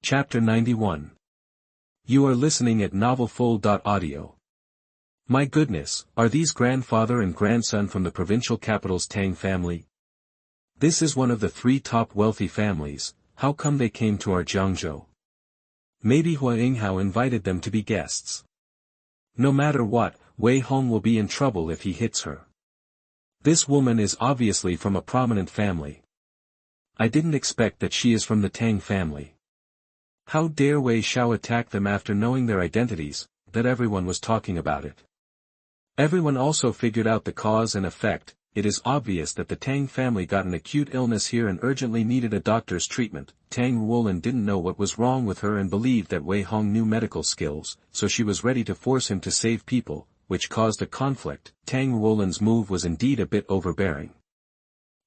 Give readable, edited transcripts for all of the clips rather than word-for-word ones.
Chapter 91. You are listening at novelfull.audio. My goodness, are these grandfather and grandson from the provincial capital's Tang family? This is one of the 3 top wealthy families. How come they came to our Jiangzhou? Maybe Hua Yinghao invited them to be guests. No matter what, Wei Hong will be in trouble if he hits her. This woman is obviously from a prominent family. I didn't expect that she is from the Tang family. How dare Wei Xiao attack them after knowing their identities, that everyone was talking about it. Everyone also figured out the cause and effect. It is obvious that the Tang family got an acute illness here and urgently needed a doctor's treatment. Tang Ruolin didn't know what was wrong with her and believed that Wei Hong knew medical skills, so she was ready to force him to save people, which caused a conflict. Tang Ruolin's move was indeed a bit overbearing.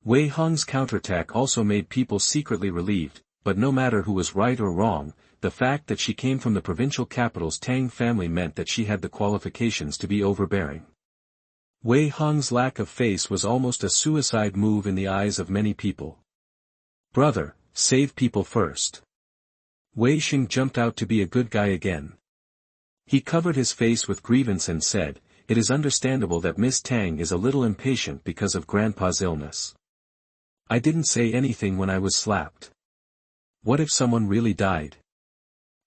Wei Hong's counterattack also made people secretly relieved, but no matter who was right or wrong, the fact that she came from the provincial capital's Tang family meant that she had the qualifications to be overbearing. Wei Hong's lack of face was almost a suicide move in the eyes of many people. Brother, save people first. Wei Xing jumped out to be a good guy again. He covered his face with grievance and said, "It is understandable that Miss Tang is a little impatient because of Grandpa's illness. I didn't say anything when I was slapped. What if someone really died?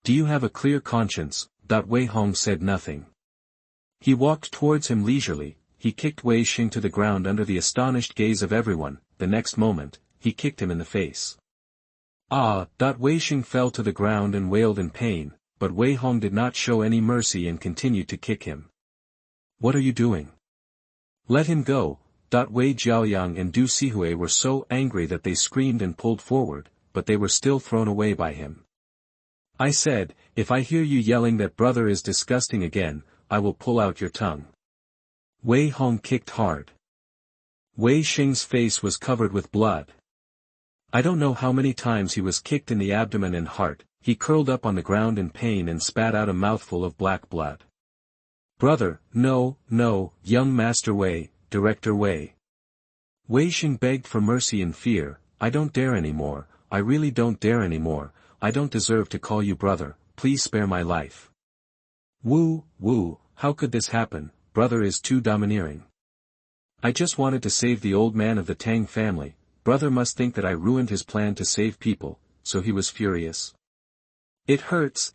Do you have a clear conscience?" Wei Hong said nothing. He walked towards him leisurely. He kicked Wei Xing to the ground under the astonished gaze of everyone. The next moment, he kicked him in the face. Ah! Wei Xing fell to the ground and wailed in pain, but Wei Hong did not show any mercy and continued to kick him. "What are you doing? Let him go!" Wei Jiaoyang and Du Sihue were so angry that they screamed and pulled forward, but they were still thrown away by him. "I said, if I hear you yelling that brother is disgusting again, I will pull out your tongue." Wei Hong kicked hard. Wei Xing's face was covered with blood. I don't know how many times he was kicked in the abdomen and heart. He curled up on the ground in pain and spat out a mouthful of black blood. "Brother, no, no, young Master Wei, Director Wei." Wei Xing begged for mercy in fear. "I don't dare anymore, I really don't dare anymore, I don't deserve to call you brother, please spare my life." "Wu, how could this happen? Brother is too domineering. I just wanted to save the old man of the Tang family. Brother must think that I ruined his plan to save people," so he was furious. It hurts,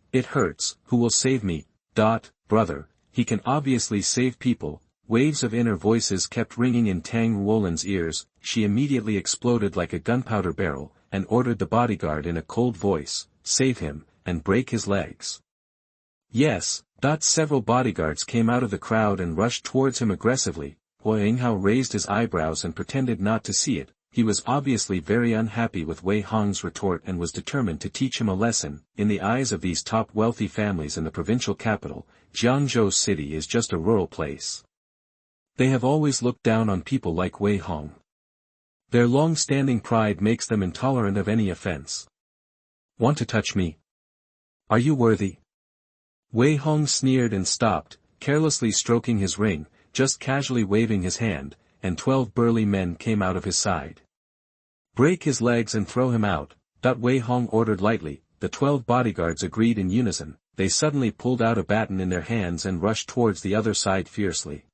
who will save me? Brother, he can obviously save people." Waves of inner voices kept ringing in Tang Ruolin's ears. She immediately exploded like a gunpowder barrel, and ordered the bodyguard in a cold voice, "Save him, and break his legs." "Yes." Several bodyguards came out of the crowd and rushed towards him aggressively. Hua Yinghao raised his eyebrows and pretended not to see it. He was obviously very unhappy with Wei Hong's retort and was determined to teach him a lesson. In the eyes of these top wealthy families in the provincial capital, Jiangzhou City is just a rural place. They have always looked down on people like Wei Hong. Their long-standing pride makes them intolerant of any offense. "Want to touch me? Are you worthy?" Wei Hong sneered and stopped, carelessly stroking his ring, just casually waving his hand, and 12 burly men came out of his side. "Break his legs and throw him out," Wei Hong ordered lightly. The 12 bodyguards agreed in unison. They suddenly pulled out a baton in their hands and rushed towards the other side fiercely.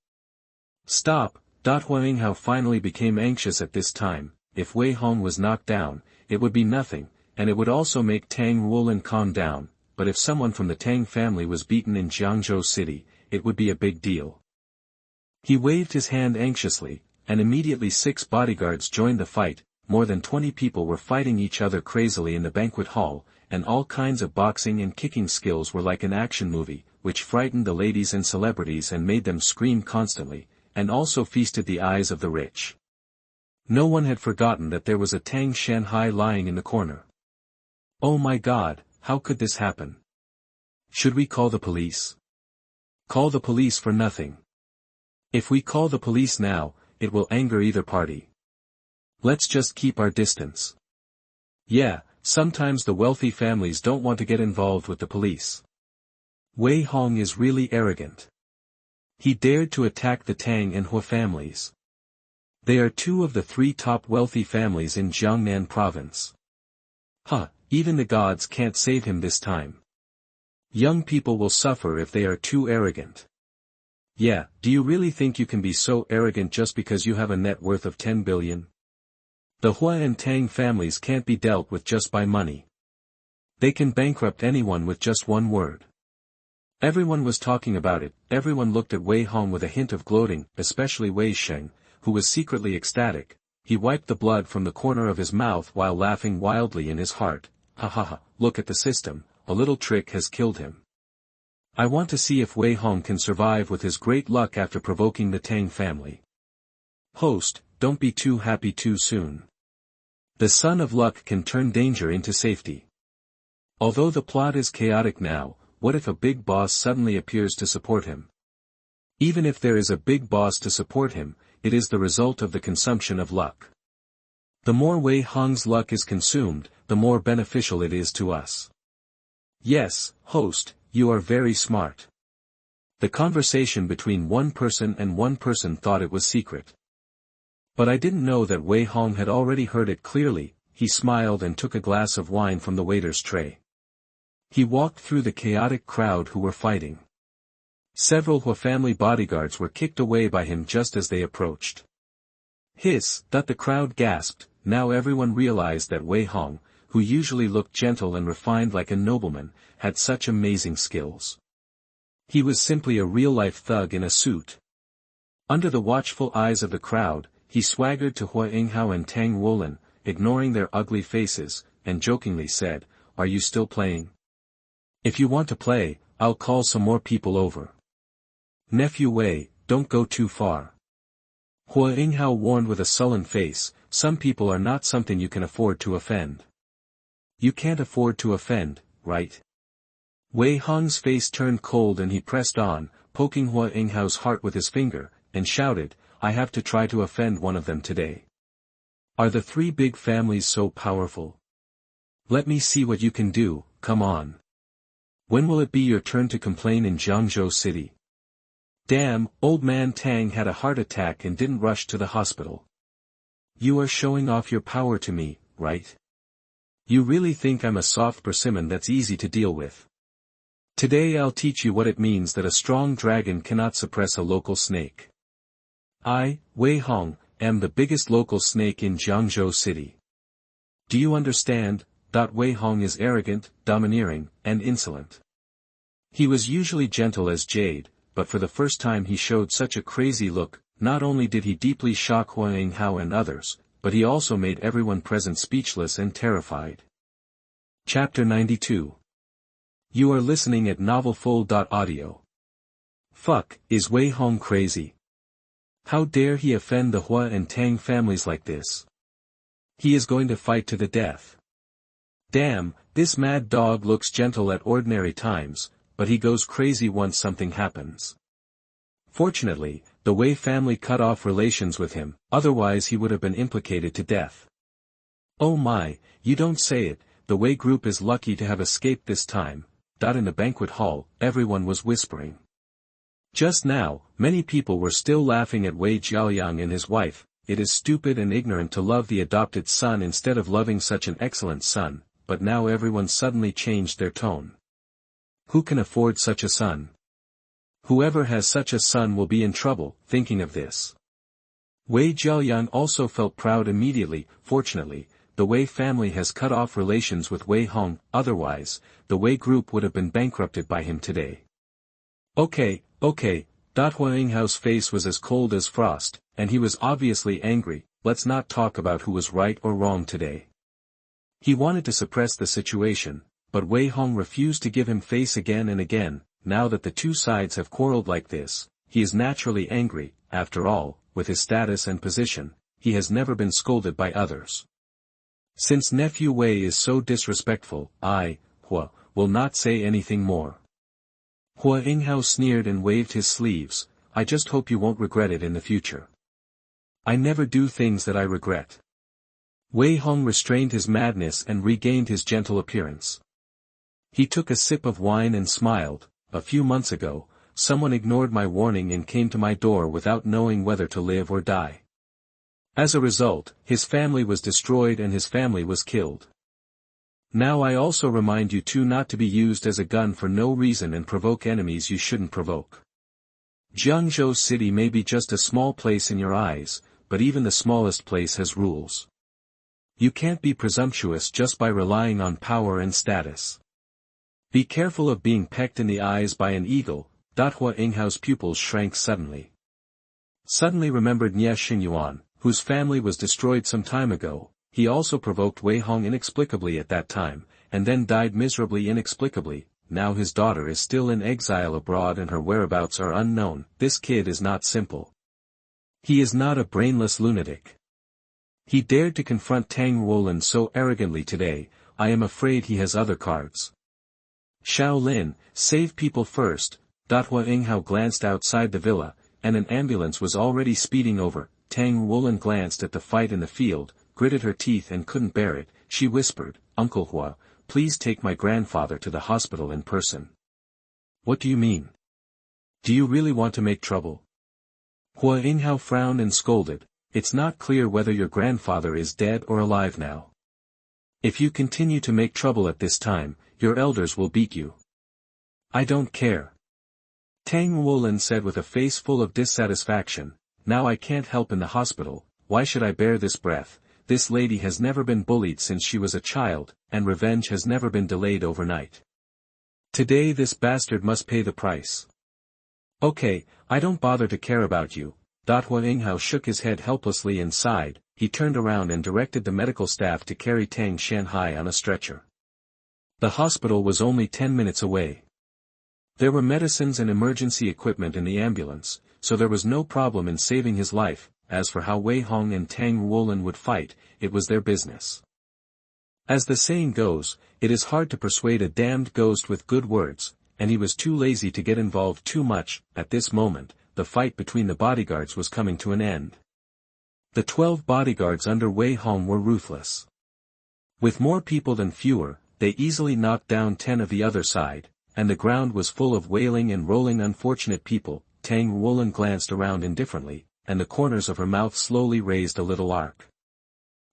"Stop!" Hua Yinghao finally became anxious at this time. If Wei Hong was knocked down, it would be nothing, and it would also make Tang Ruolin calm down. But if someone from the Tang family was beaten in Jiangzhou City, it would be a big deal. He waved his hand anxiously, and immediately 6 bodyguards joined the fight. More than 20 people were fighting each other crazily in the banquet hall, and all kinds of boxing and kicking skills were like an action movie, which frightened the ladies and celebrities and made them scream constantly, and also feasted the eyes of the rich. No one had forgotten that there was a Tang Shanhai lying in the corner. Oh my God! How could this happen? Should we call the police? Call the police for nothing. If we call the police now, it will anger either party. Let's just keep our distance. Yeah, sometimes the wealthy families don't want to get involved with the police. Wei Hong is really arrogant. He dared to attack the Tang and Hua families. They are 2 of the 3 top wealthy families in Jiangnan province. Even the gods can't save him this time. Young people will suffer if they are too arrogant. Yeah, do you really think you can be so arrogant just because you have a net worth of 10 billion? The Hua and Tang families can't be dealt with just by money. They can bankrupt anyone with just one word. Everyone was talking about it, everyone looked at Wei Hong with a hint of gloating, especially Wei Sheng, who was secretly ecstatic. He wiped the blood from the corner of his mouth while laughing wildly in his heart. Ha ha ha, look at the system, a little trick has killed him. I want to see if Wei Hong can survive with his great luck after provoking the Tang family. Host, don't be too happy too soon. The son of luck can turn danger into safety. Although the plot is chaotic now, what if a big boss suddenly appears to support him? Even if there is a big boss to support him, it is the result of the consumption of luck. The more Wei Hong's luck is consumed, the more beneficial it is to us. Yes, host, you are very smart. The conversation between one person and one person thought it was secret. But I didn't know that Wei Hong had already heard it clearly. He smiled and took a glass of wine from the waiter's tray. He walked through the chaotic crowd who were fighting. Several Hua family bodyguards were kicked away by him just as they approached. Hiss, that the crowd gasped. Now everyone realized that Wei Hong, who usually looked gentle and refined like a nobleman, had such amazing skills. He was simply a real-life thug in a suit. Under the watchful eyes of the crowd, he swaggered to Hua Yinghao and Tang Wolin, ignoring their ugly faces, and jokingly said, "Are you still playing? If you want to play, I'll call some more people over. Nephew Wei, don't go too far." Hua Yinghao warned with a sullen face, "Some people are not something you can afford to offend." "You can't afford to offend, right?" Wei Hong's face turned cold and he pressed on, poking Hua Yinghao's heart with his finger, and shouted, "I have to try to offend one of them today. Are the three big families so powerful? Let me see what you can do, come on. When will it be your turn to complain in Jiangzhou City?" Damn, old man Tang had a heart attack and didn't rush to the hospital. "You are showing off your power to me, right? You really think I'm a soft persimmon that's easy to deal with? Today I'll teach you what it means that a strong dragon cannot suppress a local snake. I, Wei Hong, am the biggest local snake in Jiangzhou City. Do you understand? Wei Hong is arrogant, domineering, and insolent. He was usually gentle as jade, but for the first time he showed such a crazy look. Not only did he deeply shock Hua Yinghao and others, but he also made everyone present speechless and terrified. Chapter 92. You are listening at novelfull.audio. Fuck, is Wei Hong crazy? How dare he offend the Hua and Tang families like this? He is going to fight to the death. Damn, this mad dog looks gentle at ordinary times, but he goes crazy once something happens. Fortunately, the Wei family cut off relations with him, otherwise he would have been implicated to death. Oh my, you don't say it, the Wei group is lucky to have escaped this time. In the banquet hall, everyone was whispering. Just now, many people were still laughing at Wei Jiaoyang and his wife. It is stupid and ignorant to love the adopted son instead of loving such an excellent son, but now everyone suddenly changed their tone. Who can afford such a son? Whoever has such a son will be in trouble, thinking of this. Wei Jiaoyang also felt proud immediately. Fortunately, the Wei family has cut off relations with Wei Hong, otherwise, the Wei group would have been bankrupted by him today. Okay. Hua Yinghao's face was as cold as frost, and he was obviously angry. Let's not talk about who was right or wrong today. He wanted to suppress the situation, but Wei Hong refused to give him face again and again. Now that the two sides have quarreled like this, he is naturally angry. After all, with his status and position, he has never been scolded by others. Since nephew Wei is so disrespectful, I, Hua, will not say anything more. Hua Yinghao sneered and waved his sleeves. I just hope you won't regret it in the future. I never do things that I regret. Wei Hong restrained his madness and regained his gentle appearance. He took a sip of wine and smiled. A few months ago, someone ignored my warning and came to my door without knowing whether to live or die. As a result, his family was destroyed and his family was killed. Now I also remind you too not to be used as a gun for no reason and provoke enemies you shouldn't provoke. Jiangzhou City may be just a small place in your eyes, but even the smallest place has rules. You can't be presumptuous just by relying on power and status. Be careful of being pecked in the eyes by an eagle. Hua Yinghao's pupils shrank suddenly. Suddenly remembered Nie Xingyuan, whose family was destroyed some time ago. He also provoked Wei Hong inexplicably at that time, and then died miserably inexplicably. Now his daughter is still in exile abroad and her whereabouts are unknown. This kid is not simple. He is not a brainless lunatic. He dared to confront Tang Ruolin so arrogantly today. I am afraid he has other cards. Shaolin, save people first. Hua Yinghao glanced outside the villa, and an ambulance was already speeding over. Tang Ruolin glanced at the fight in the field, gritted her teeth and couldn't bear it. She whispered, "Uncle Hua, please take my grandfather to the hospital in person." "What do you mean? Do you really want to make trouble?" Hua Yinghao frowned and scolded. "It's not clear whether your grandfather is dead or alive now. If you continue to make trouble at this time, your elders will beat you." "I don't care," Tang Ruolin said with a face full of dissatisfaction. "Now I can't help in the hospital. Why should I bear this breath? This lady has never been bullied since she was a child, and revenge has never been delayed overnight. Today this bastard must pay the price." "Okay, I don't bother to care about you." Hua Yinghao shook his head helplessly and sighed. He turned around and directed the medical staff to carry Tang Shanhai on a stretcher. The hospital was only 10 minutes away. There were medicines and emergency equipment in the ambulance, so there was no problem in saving his life. As for how Wei Hong and Tang Ruolin would fight, it was their business. As the saying goes, it is hard to persuade a damned ghost with good words, and he was too lazy to get involved too much. At this moment, the fight between the bodyguards was coming to an end. The 12 bodyguards under Wei Hong were ruthless. With more people than fewer, they easily knocked down 10 of the other side, and the ground was full of wailing and rolling unfortunate people. Tang Ruolin glanced around indifferently, and the corners of her mouth slowly raised a little arc.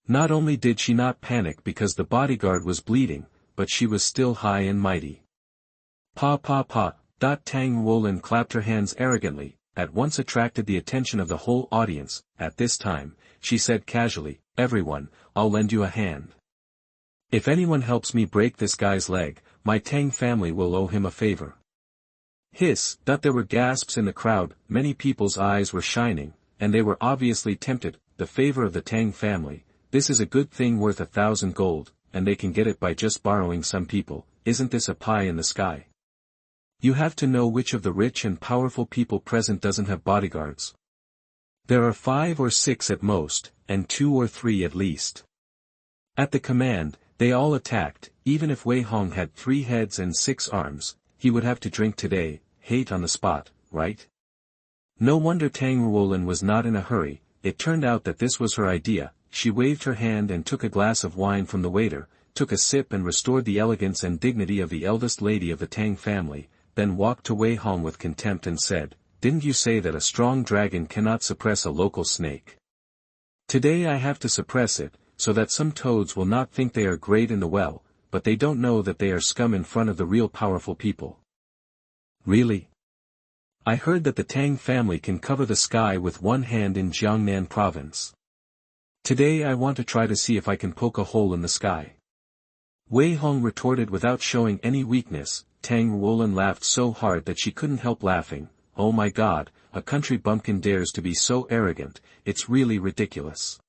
Not only did she not panic because the bodyguard was bleeding, but she was still high and mighty. Pa pa pa. Tang Ruolin clapped her hands arrogantly, at once attracted the attention of the whole audience. At this time, she said casually, "Everyone, I'll lend you a hand. If anyone helps me break this guy's leg, my Tang family will owe him a favor." Hiss. There were gasps in the crowd. Many people's eyes were shining, and they were obviously tempted. The favor of the Tang family. This is a good thing worth 1,000 gold, and they can get it by just borrowing some people. Isn't this a pie in the sky? You have to know which of the rich and powerful people present doesn't have bodyguards. There are 5 or 6 at most, and 2 or 3 at least. At the command, they all attacked. Even if Wei Hong had 3 heads and 6 arms, he would have to drink today. Hate on the spot, right? No wonder Tang Ruolin was not in a hurry. It turned out that this was her idea. She waved her hand and took a glass of wine from the waiter, took a sip and restored the elegance and dignity of the eldest lady of the Tang family, then walked to Wei Hong with contempt and said, "Didn't you say that a strong dragon cannot suppress a local snake? Today I have to suppress it, so that some toads will not think they are great in the well, but they don't know that they are scum in front of the real powerful people." "Really? I heard that the Tang family can cover the sky with one hand in Jiangnan province. Today I want to try to see if I can poke a hole in the sky." Wei Hong retorted without showing any weakness. Tang Ruolin laughed so hard that she couldn't help laughing. "Oh my God, a country bumpkin dares to be so arrogant, it's really ridiculous.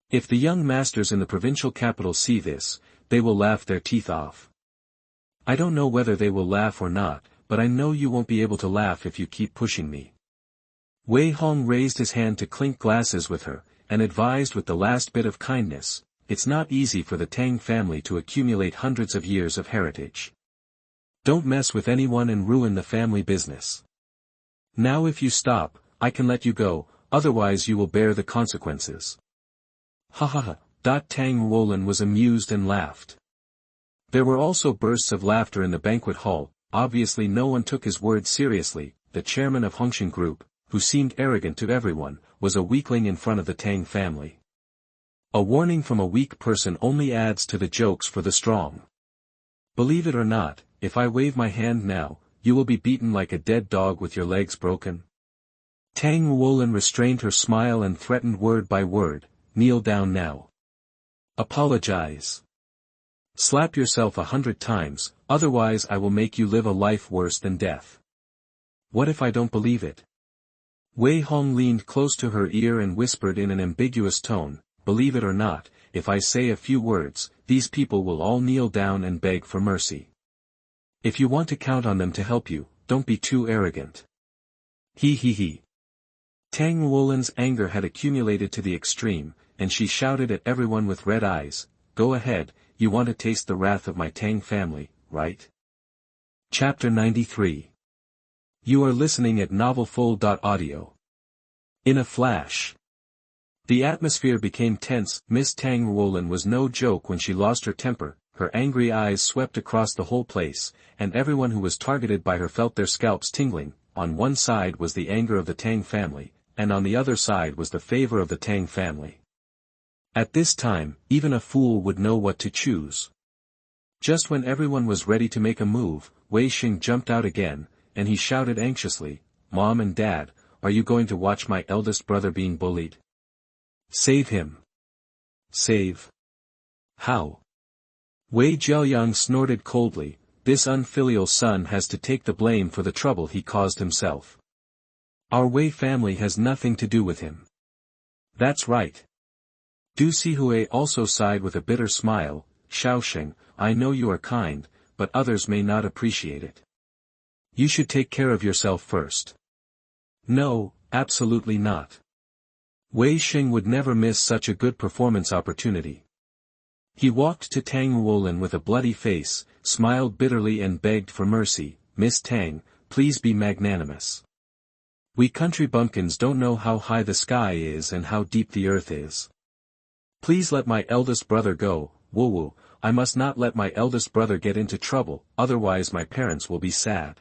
If the young masters in the provincial capital see this, they will laugh their teeth off. I don't know whether they will laugh or not, but I know you won't be able to laugh if you keep pushing me." Wei Hong raised his hand to clink glasses with her, and advised with the last bit of kindness, "It's not easy for the Tang family to accumulate hundreds of years of heritage. Don't mess with anyone and ruin the family business. Now if you stop, I can let you go, otherwise you will bear the consequences." Ha ha ha. Tang Ruolin was amused and laughed. There were also bursts of laughter in the banquet hall. Obviously no one took his words seriously. The chairman of Hongshan Group, who seemed arrogant to everyone, was a weakling in front of the Tang family. A warning from a weak person only adds to the jokes for the strong. Believe it or not, if I wave my hand now, you will be beaten like a dead dog with your legs broken. Tang Wuolin restrained her smile and threatened word by word, kneel down now. Apologize. Slap yourself 100 times, otherwise I will make you live a life worse than death. What if I don't believe it? Wei Hong leaned close to her ear and whispered in an ambiguous tone, believe it or not, if I say a few words, these people will all kneel down and beg for mercy. If you want to count on them to help you, don't be too arrogant. He. Tang Wuolin's anger had accumulated to the extreme, and she shouted at everyone with red eyes, go ahead, you want to taste the wrath of my Tang family, right? Chapter 93. You are listening at novelfull.audio. In a flash. The atmosphere became tense. Miss Tang Wuolin was no joke when she lost her temper, her angry eyes swept across the whole place, and everyone who was targeted by her felt their scalps tingling. On one side was the anger of the Tang family, and on the other side was the favor of the Tang family. At this time, even a fool would know what to choose. Just when everyone was ready to make a move, Wei Xing jumped out again, and he shouted anxiously, Mom and Dad, are you going to watch my eldest brother being bullied? Save him. Save. How? Wei Jiaoyang snorted coldly, this unfilial son has to take the blame for the trouble he caused himself. Our Wei family has nothing to do with him. That's right. Du Sihui also sighed with a bitter smile, Shaoxing, I know you are kind, but others may not appreciate it. You should take care of yourself first. No, absolutely not. Wei Xing would never miss such a good performance opportunity. He walked to Tang Wuolin with a bloody face, smiled bitterly and begged for mercy, Miss Tang, please be magnanimous. We country bumpkins don't know how high the sky is and how deep the earth is. Please let my eldest brother go, Wu, I must not let my eldest brother get into trouble, otherwise my parents will be sad.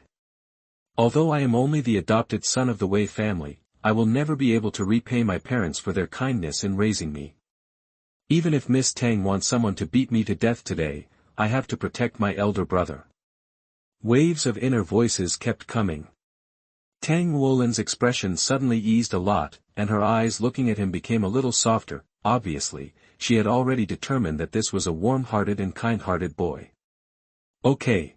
Although I am only the adopted son of the Wei family, I will never be able to repay my parents for their kindness in raising me. Even if Miss Tang wants someone to beat me to death today, I have to protect my elder brother. Waves of inner voices kept coming. Tang Wuolin's expression suddenly eased a lot, and her eyes looking at him became a little softer. Obviously, she had already determined that this was a warm-hearted and kind-hearted boy. Okay.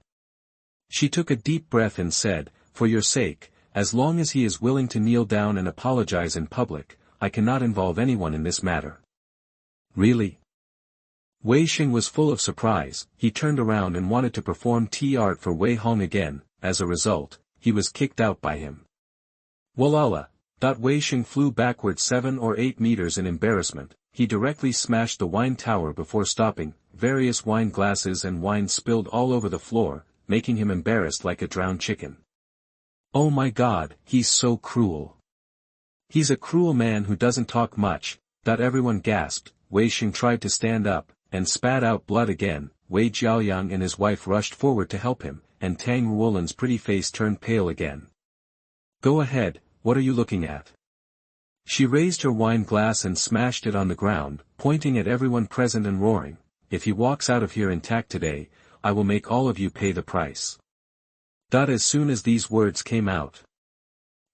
She took a deep breath and said, for your sake, as long as he is willing to kneel down and apologize in public, I cannot involve anyone in this matter. Really? Wei Xing was full of surprise. He turned around and wanted to perform tea art for Wei Hong again. As a result, he was kicked out by him. Walala! Wei Xing flew backward 7 or 8 meters in embarrassment. He directly smashed the wine tower before stopping. Various wine glasses and wine spilled all over the floor, making him embarrassed like a drowned chicken. Oh my God, he's so cruel. He's a cruel man who doesn't talk much. Everyone gasped. Wei Xing tried to stand up, and spat out blood again. Wei Jiaoyang and his wife rushed forward to help him, and Tang Wuolin's pretty face turned pale again. Go ahead, what are you looking at? She raised her wine glass and smashed it on the ground, pointing at everyone present and roaring, if he walks out of here intact today, I will make all of you pay the price. As soon as these words came out,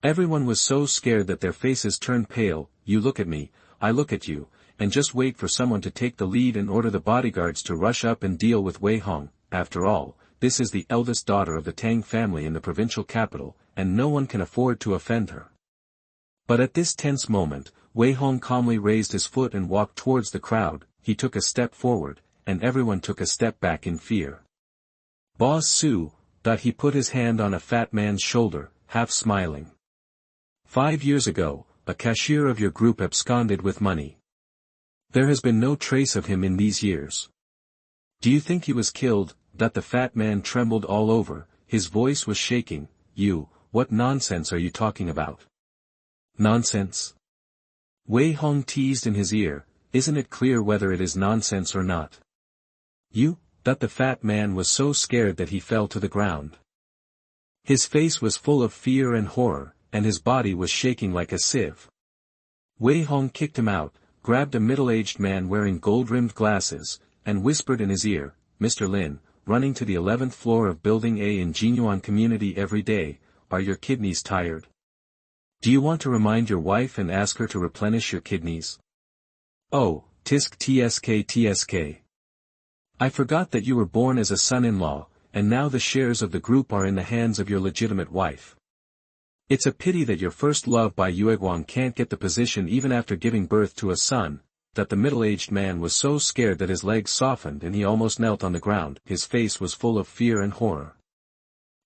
everyone was so scared that their faces turned pale. You look at me, I look at you, and just wait for someone to take the lead and order the bodyguards to rush up and deal with Wei Hong. After all, this is the eldest daughter of the Tang family in the provincial capital, and no one can afford to offend her. But at this tense moment, Wei Hong calmly raised his foot and walked towards the crowd. He took a step forward, and everyone took a step back in fear. Boss Su, he put his hand on a fat man's shoulder, half smiling. 5 years ago, a cashier of your group absconded with money. There has been no trace of him in these years. Do you think he was killed? The fat man trembled all over, his voice was shaking. What nonsense are you talking about? Nonsense? Wei Hong teased in his ear, isn't it clear whether it is nonsense or not? The fat man was so scared that he fell to the ground. His face was full of fear and horror, and his body was shaking like a sieve. Wei Hong kicked him out, grabbed a middle-aged man wearing gold-rimmed glasses, and whispered in his ear, "Mr. Lin, running to the 11th floor of Building A in Jinyuan Community every day, are your kidneys tired? Do you want to remind your wife and ask her to replenish your kidneys? Oh, tsk. I forgot that you were born as a son-in-law, and now the shares of the group are in the hands of your legitimate wife. It's a pity that your first love by Yueguang can't get the position even after giving birth to a son." That the middle-aged man was so scared that his legs softened and he almost knelt on the ground. His face was full of fear and horror.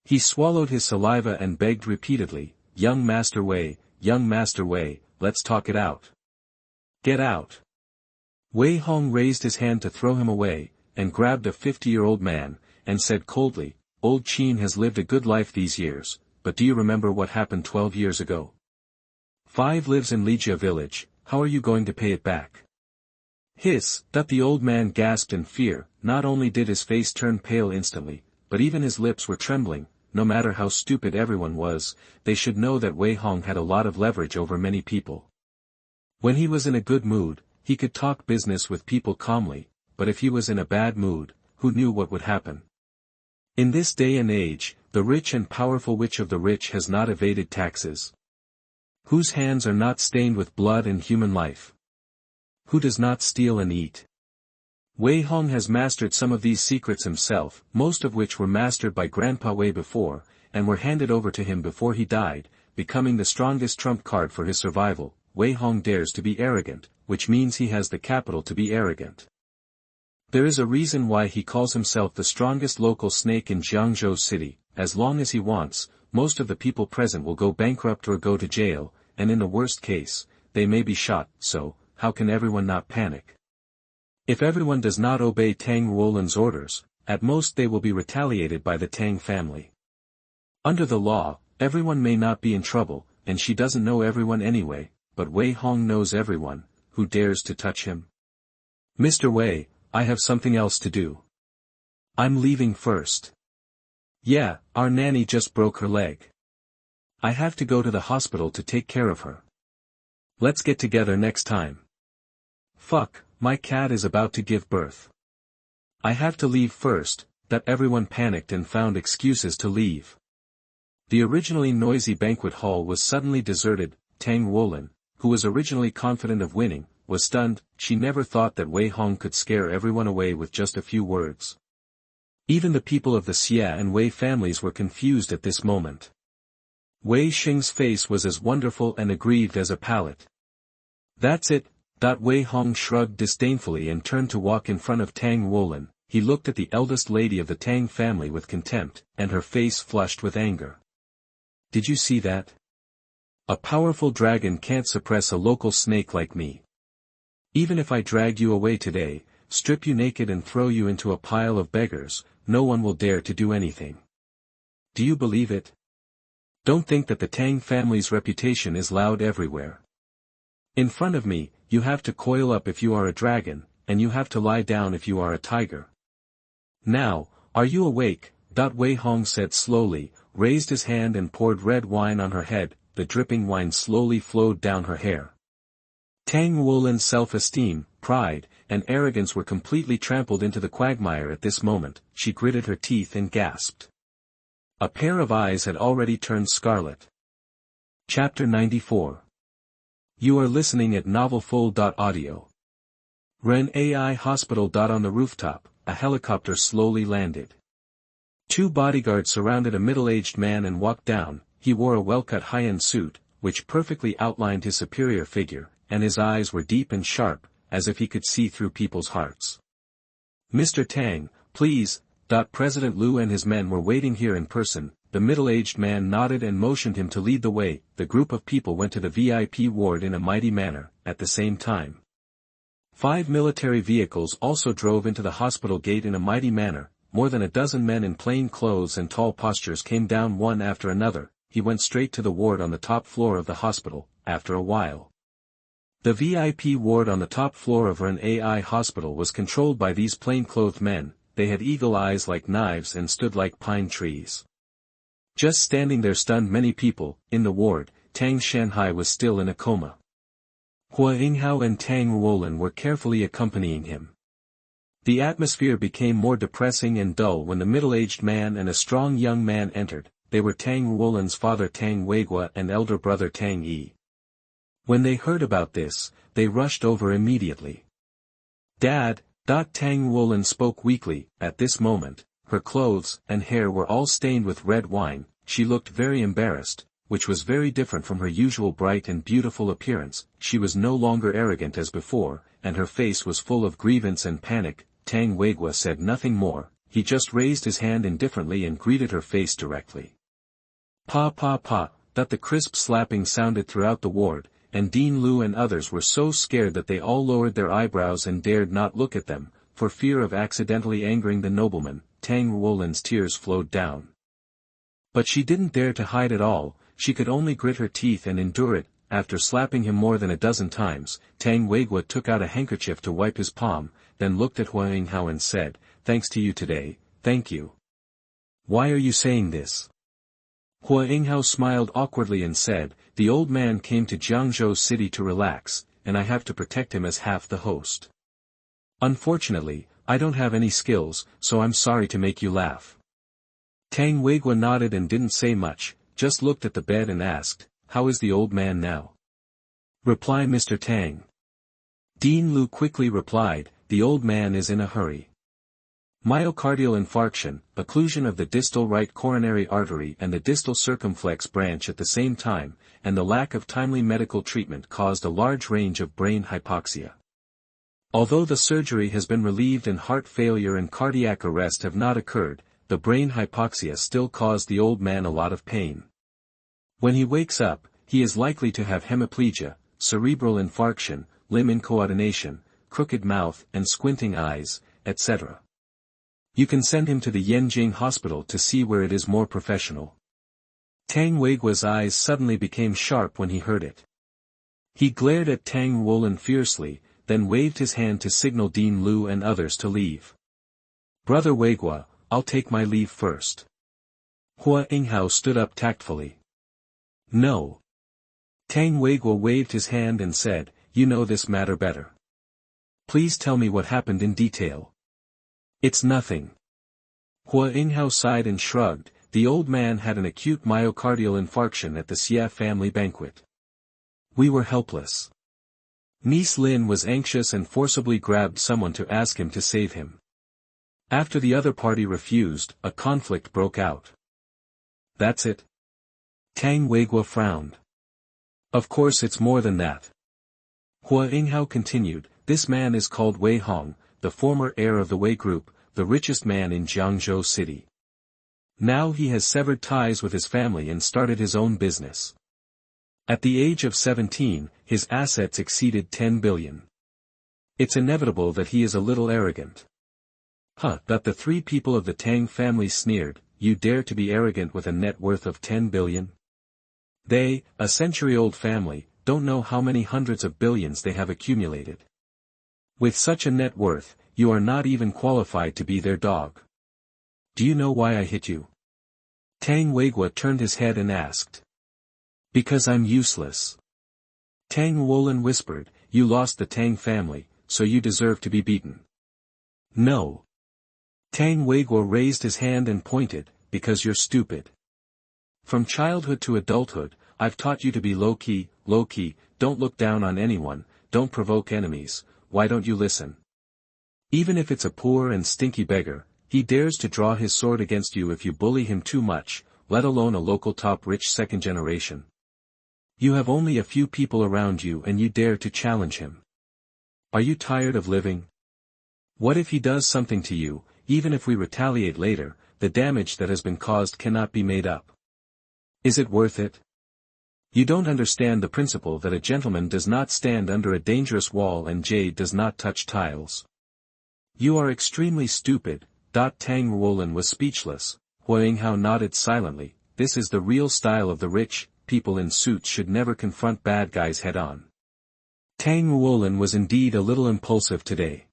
He swallowed his saliva and begged repeatedly, young Master Wei, let's talk it out. Get out." Wei Hong raised his hand to throw him away, and grabbed a 50-year-old man, and said coldly, "Old Qin has lived a good life these years, but do you remember what happened 12 years ago? 5 lives in Lijia village, how are you going to pay it back?" Hiss! That the old man gasped in fear. Not only did his face turn pale instantly, but even his lips were trembling. No matter how stupid everyone was, they should know that Wei Hong had a lot of leverage over many people. When he was in a good mood, he could talk business with people calmly, but if he was in a bad mood, who knew what would happen? In this day and age, the rich and powerful which of the rich has not evaded taxes? Whose hands are not stained with blood and human life? Who does not steal and eat? Wei Hong has mastered some of these secrets himself, most of which were mastered by Grandpa Wei before, and were handed over to him before he died, becoming the strongest trump card for his survival. Wei Hong dares to be arrogant, which means he has the capital to be arrogant. There is a reason why he calls himself the strongest local snake in Jiangzhou City. As long as he wants, most of the people present will go bankrupt or go to jail, and in the worst case, they may be shot, so, how can everyone not panic? If everyone does not obey Tang Ruolan's orders, at most they will be retaliated by the Tang family. Under the law, everyone may not be in trouble, and she doesn't know everyone anyway, but Wei Hong knows everyone. Who dares to touch him? "Mr. Wei, I have something else to do. I'm leaving first." "Yeah, our nanny just broke her leg. I have to go to the hospital to take care of her. Let's get together next time." "Fuck, my cat is about to give birth. I have to leave first." That everyone panicked and found excuses to leave. The originally noisy banquet hall was suddenly deserted. Tang Ruolan, who was originally confident of winning, was stunned. She never thought that Wei Hong could scare everyone away with just a few words. Even the people of the Xia and Wei families were confused at this moment. Wei Xing's face was as wonderful and aggrieved as a palette. "That's it." Wei Hong shrugged disdainfully and turned to walk in front of Tang Ruolan. He looked at the eldest lady of the Tang family with contempt, and her face flushed with anger. "Did you see that? A powerful dragon can't suppress a local snake like me. Even if I dragged you away today, strip you naked and throw you into a pile of beggars, no one will dare to do anything. Do you believe it? Don't think that the Tang family's reputation is loud everywhere. In front of me, you have to coil up if you are a dragon, and you have to lie down if you are a tiger. Now, are you awake?" Wei Hong said slowly, raised his hand and poured red wine on her head. The dripping wine slowly flowed down her hair. Tang Ruolan's self-esteem, pride, and arrogance were completely trampled into the quagmire at this moment. She gritted her teeth and gasped. A pair of eyes had already turned scarlet. Chapter 94. You are listening at novelfull.audio. Ren AI Hospital. On the rooftop, a helicopter slowly landed. 2 bodyguards surrounded a middle-aged man and walked down. He wore a well-cut high-end suit, which perfectly outlined his superior figure, and his eyes were deep and sharp, as if he could see through people's hearts. "Mr. Tang, please." President Liu and his men were waiting here in person. The middle-aged man nodded and motioned him to lead the way. The group of people went to the VIP ward in a mighty manner. At the same time, 5 military vehicles also drove into the hospital gate in a mighty manner. More than a dozen men in plain clothes and tall postures came down one after another. He went straight to the ward on the top floor of the hospital. After a while, the VIP ward on the top floor of an AI hospital was controlled by these plain-clothed men. They had eagle eyes like knives and stood like pine trees. Just standing there stunned many people. In the ward, Tang Shanhai was still in a coma. Hua Yinghao and Tang Ruolin were carefully accompanying him. The atmosphere became more depressing and dull when the middle-aged man and a strong young man entered. They were Tang Ruolin's father Tang Weigua and elder brother Tang Yi. When they heard about this, they rushed over immediately. Dad, Tang Ruolin spoke weakly. At this moment, her clothes and hair were all stained with red wine. She looked very embarrassed, which was very different from her usual bright and beautiful appearance. She was no longer arrogant as before, and her face was full of grievance and panic. Tang Weigua said nothing more, he just raised his hand indifferently and greeted her face directly. Pa pa pa, the crisp slapping sounded throughout the ward, and Dean Lu and others were so scared that they all lowered their eyebrows and dared not look at them, for fear of accidentally angering the nobleman. Tang Ruolin's tears flowed down. But she didn't dare to hide it all, she could only grit her teeth and endure it. After slapping him more than a dozen times, Tang Weigua took out a handkerchief to wipe his palm, then looked at Hua Yinghao and said, "Thanks to you today, thank you." "Why are you saying this?" Hua Yinghao smiled awkwardly and said, "The old man came to Jiangzhou City to relax, and I have to protect him as half the host. Unfortunately, I don't have any skills, so I'm sorry to make you laugh." Tang Weigua nodded and didn't say much, just looked at the bed and asked, "How is the old man now?" "Reply Mr. Tang." Dean Lu quickly replied, "The old man is in a hurry. Myocardial infarction, occlusion of the distal right coronary artery and the distal circumflex branch at the same time, and the lack of timely medical treatment caused a large range of brain hypoxia. Although the surgery has been relieved and heart failure and cardiac arrest have not occurred, the brain hypoxia still caused the old man a lot of pain. When he wakes up, he is likely to have hemiplegia, cerebral infarction, limb incoordination, crooked mouth and squinting eyes, etc. You can send him to the Yenjing hospital to see where it is more professional." Tang Weigua's eyes suddenly became sharp when he heard it. He glared at Tang Ruolin fiercely, then waved his hand to signal Dean Lu and others to leave. "Brother Weigua, I'll take my leave first." Hua Yinghao stood up tactfully. "No." Tang Weigua waved his hand and said, "You know this matter better. Please tell me what happened in detail." "It's nothing." Hua Yinghao sighed and shrugged. The old man had an acute myocardial infarction at the Xie family banquet. We were helpless. Niece Lin was anxious and forcibly grabbed someone to ask him to save him. After the other party refused, a conflict broke out. "That's it?" Tang Weigua frowned. "Of course it's more than that." Hua Yinghao continued, "This man is called Wei Hong, the former heir of the Wei Group, the richest man in Jiangzhou City. Now he has severed ties with his family and started his own business. At the age of 17, his assets exceeded 10 billion. It's inevitable that he is a little arrogant." That the three people of the Tang family sneered, "You dare to be arrogant with a net worth of 10 billion? They, a century-old family, don't know how many hundreds of billions they have accumulated. With such a net worth, you are not even qualified to be their dog. Do you know why I hit you?" Tang Weigua turned his head and asked. "Because I'm useless." Tang Ruolin whispered, "You lost the Tang family, so you deserve to be beaten." "No." Tang Weigua raised his hand and pointed, "Because you're stupid. From childhood to adulthood, I've taught you to be low-key, don't look down on anyone, don't provoke enemies. Why don't you listen? Even if it's a poor and stinky beggar, he dares to draw his sword against you if you bully him too much, let alone a local top-rich second generation. You have only a few people around you and you dare to challenge him. Are you tired of living? What if he does something to you? Even if we retaliate later, the damage that has been caused cannot be made up. Is it worth it? You don't understand the principle that a gentleman does not stand under a dangerous wall and jade does not touch tiles. You are extremely stupid." Tang Ruolin was speechless. Hua Yinghao nodded silently. "This is the real style of the rich. People in suits should never confront bad guys head-on." Tang Ruolin was indeed a little impulsive today.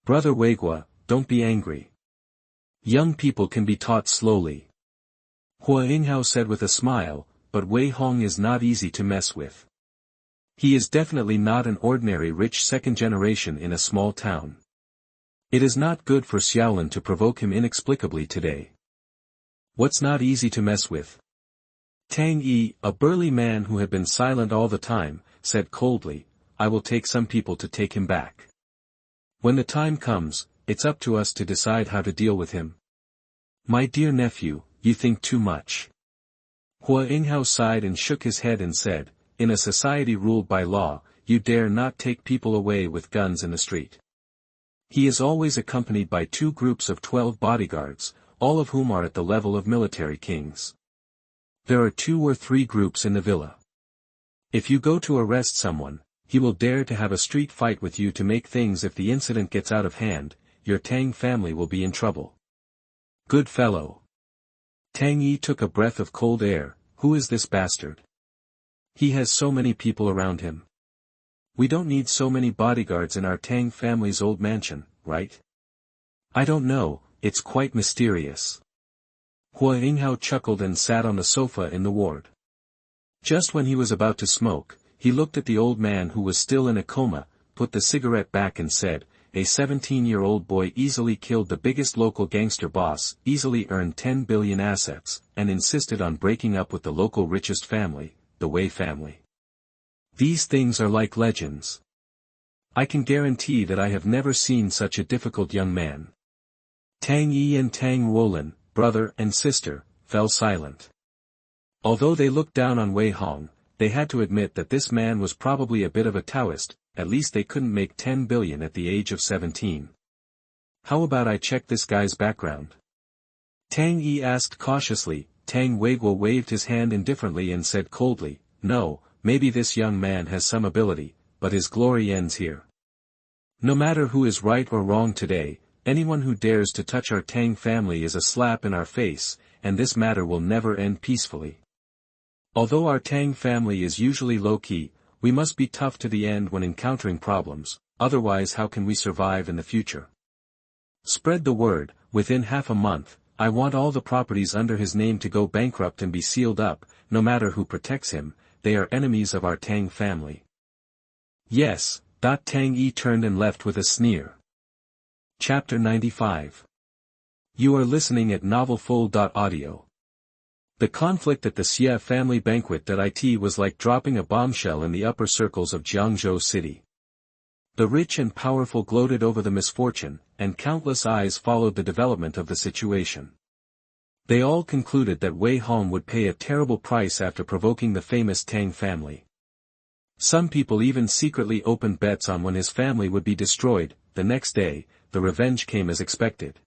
"Brother Weigua, don't be angry. Young people can be taught slowly." Hua Yinghao said with a smile, "But Wei Hong is not easy to mess with. He is definitely not an ordinary rich second generation in a small town. It is not good for Xiaolin to provoke him inexplicably today. What's not easy to mess with? Tang Yi, a burly man who had been silent all the time, said coldly, I will take some people to take him back. When the time comes, it's up to us to decide how to deal with him. My dear nephew, you think too much. Hua Yinghao sighed and shook his head and said, in a society ruled by law, you dare not take people away with guns in the street. He is always accompanied by 2 groups of 12 bodyguards, all of whom are at the level of military kings. There are 2 or 3 groups in the villa. If you go to arrest someone, he will dare to have a street fight with you to make things. If the incident gets out of hand, your Tang family will be in trouble. Good fellow. Tang Yi took a breath of cold air. Who is this bastard? He has so many people around him. We don't need so many bodyguards in our Tang family's old mansion, right? I don't know, it's quite mysterious. Hua Yinghao chuckled and sat on the sofa in the ward. Just when he was about to smoke, he looked at the old man who was still in a coma, put the cigarette back and said, a 17-year-old boy easily killed the biggest local gangster boss, easily earned 10 billion assets, and insisted on breaking up with the local richest family, the Wei family. These things are like legends. I can guarantee that I have never seen such a difficult young man. Tang Yi and Tang Ruolin, brother and sister, fell silent. Although they looked down on Wei Hong, they had to admit that this man was probably a bit of a Taoist. At least they couldn't make 10 billion at the age of 17. How about I check this guy's background? Tang Yi asked cautiously. Tang Weiguo waved his hand indifferently and said coldly, no, maybe this young man has some ability, but his glory ends here. No matter who is right or wrong today, anyone who dares to touch our Tang family is a slap in our face, and this matter will never end peacefully. Although our Tang family is usually low-key, we must be tough to the end when encountering problems, otherwise how can we survive in the future? Spread the word. Within half a month, I want all the properties under his name to go bankrupt and be sealed up. No matter who protects him, they are enemies of our Tang family. Yes. Tang Yi turned and left with a sneer. Chapter 95. You are listening at novelfull.audio. The conflict at the Xie family banquet.it was like dropping a bombshell in the upper circles of Jiangzhou City. The rich and powerful gloated over the misfortune, and countless eyes followed the development of the situation. They all concluded that Wei Hong would pay a terrible price after provoking the famous Tang family. Some people even secretly opened bets on when his family would be destroyed. The next day, the revenge came as expected.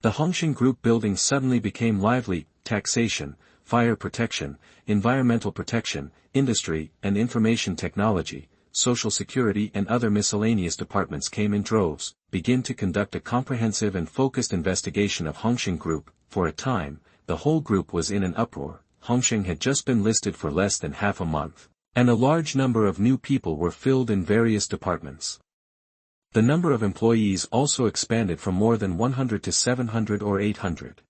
The Hongxin Group building suddenly became lively. Taxation, fire protection, environmental protection, industry and information technology, social security and other miscellaneous departments came in droves, begin to conduct a comprehensive and focused investigation of Hongxin Group. For a time, the whole group was in an uproar. Hongxin had just been listed for less than half a month, and a large number of new people were filled in various departments. The number of employees also expanded from more than 100 to 700 or 800.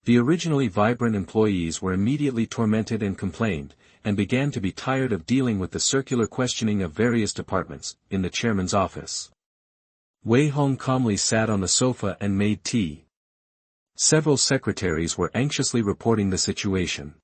The originally vibrant employees were immediately tormented and complained, and began to be tired of dealing with the circular questioning of various departments. In the chairman's office, Wei Hong calmly sat on the sofa and made tea. Several secretaries were anxiously reporting the situation.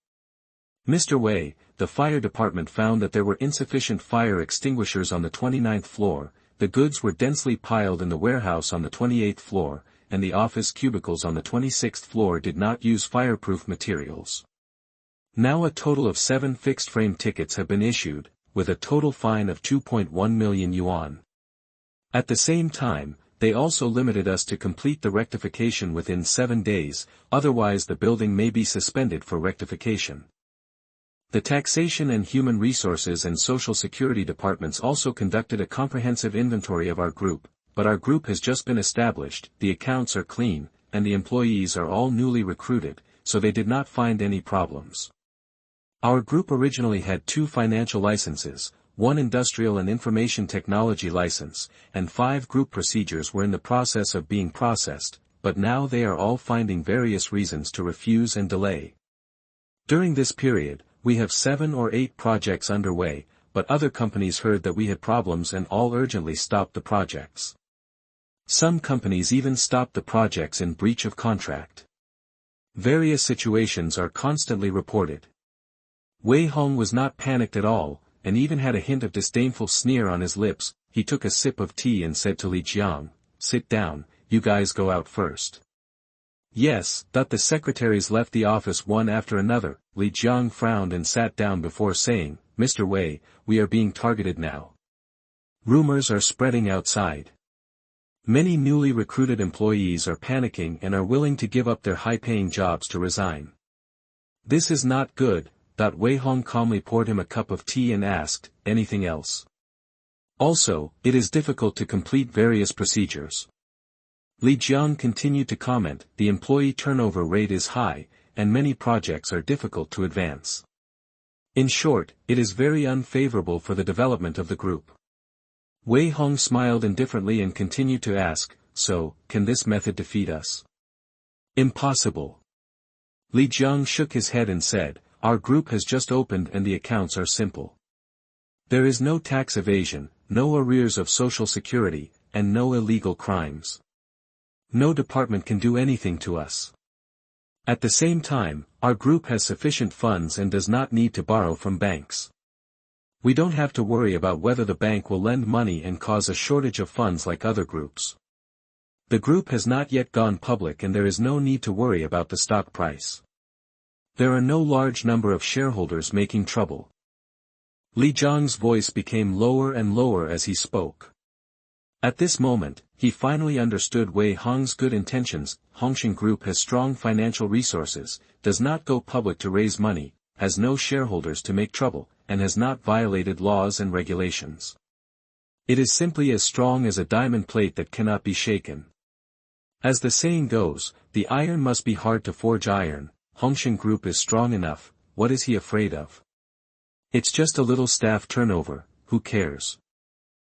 Mr. Wei, the fire department found that there were insufficient fire extinguishers on the 29th floor, the goods were densely piled in the warehouse on the 28th floor, and the office cubicles on the 26th floor did not use fireproof materials. Now a total of 7 fixed-frame tickets have been issued, with a total fine of 2.1 million yuan. At the same time, they also limited us to complete the rectification within 7 days, otherwise the building may be suspended for rectification. The Taxation and Human Resources and Social Security departments also conducted a comprehensive inventory of our group, but our group has just been established, the accounts are clean, and the employees are all newly recruited, so they did not find any problems. Our group originally had 2 financial licenses, 1 industrial and information technology license, and 5 group procedures were in the process of being processed, but now they are all finding various reasons to refuse and delay. During this period, we have 7 or 8 projects underway, but other companies heard that we had problems and all urgently stopped the projects. Some companies even stopped the projects in breach of contract. Various situations are constantly reported. Wei Hong was not panicked at all, and even had a hint of disdainful sneer on his lips. He took a sip of tea and said to Li Jiang, "Sit down, you guys go out first." Yes, the secretaries left the office one after another. Li Jiang frowned and sat down before saying, "Mr. Wei, we are being targeted now. Rumors are spreading outside. Many newly recruited employees are panicking and are willing to give up their high-paying jobs to resign. This is not good." Wei Hong calmly poured him a cup of tea and asked, "Anything else? Also, it is difficult to complete various procedures." Li Jiang continued to comment, "The employee turnover rate is high, and many projects are difficult to advance. In short, it is very unfavorable for the development of the group." Wei Hong smiled indifferently and continued to ask, "So, can this method defeat us?" "Impossible." Li Jiang shook his head and said, "Our group has just opened and the accounts are simple. There is no tax evasion, no arrears of social security, and no illegal crimes. No department can do anything to us. At the same time, our group has sufficient funds and does not need to borrow from banks. We don't have to worry about whether the bank will lend money and cause a shortage of funds like other groups. The group has not yet gone public and there is no need to worry about the stock price. There are no large number of shareholders making trouble." Li Jiang's voice became lower and lower as he spoke. At this moment, he finally understood Wei Hong's good intentions. Hongxin Group has strong financial resources, does not go public to raise money, has no shareholders to make trouble, and has not violated laws and regulations. It is simply as strong as a diamond plate that cannot be shaken. As the saying goes, the iron must be hard to forge iron. Hongxin Group is strong enough. What is he afraid of? It's just a little staff turnover, who cares?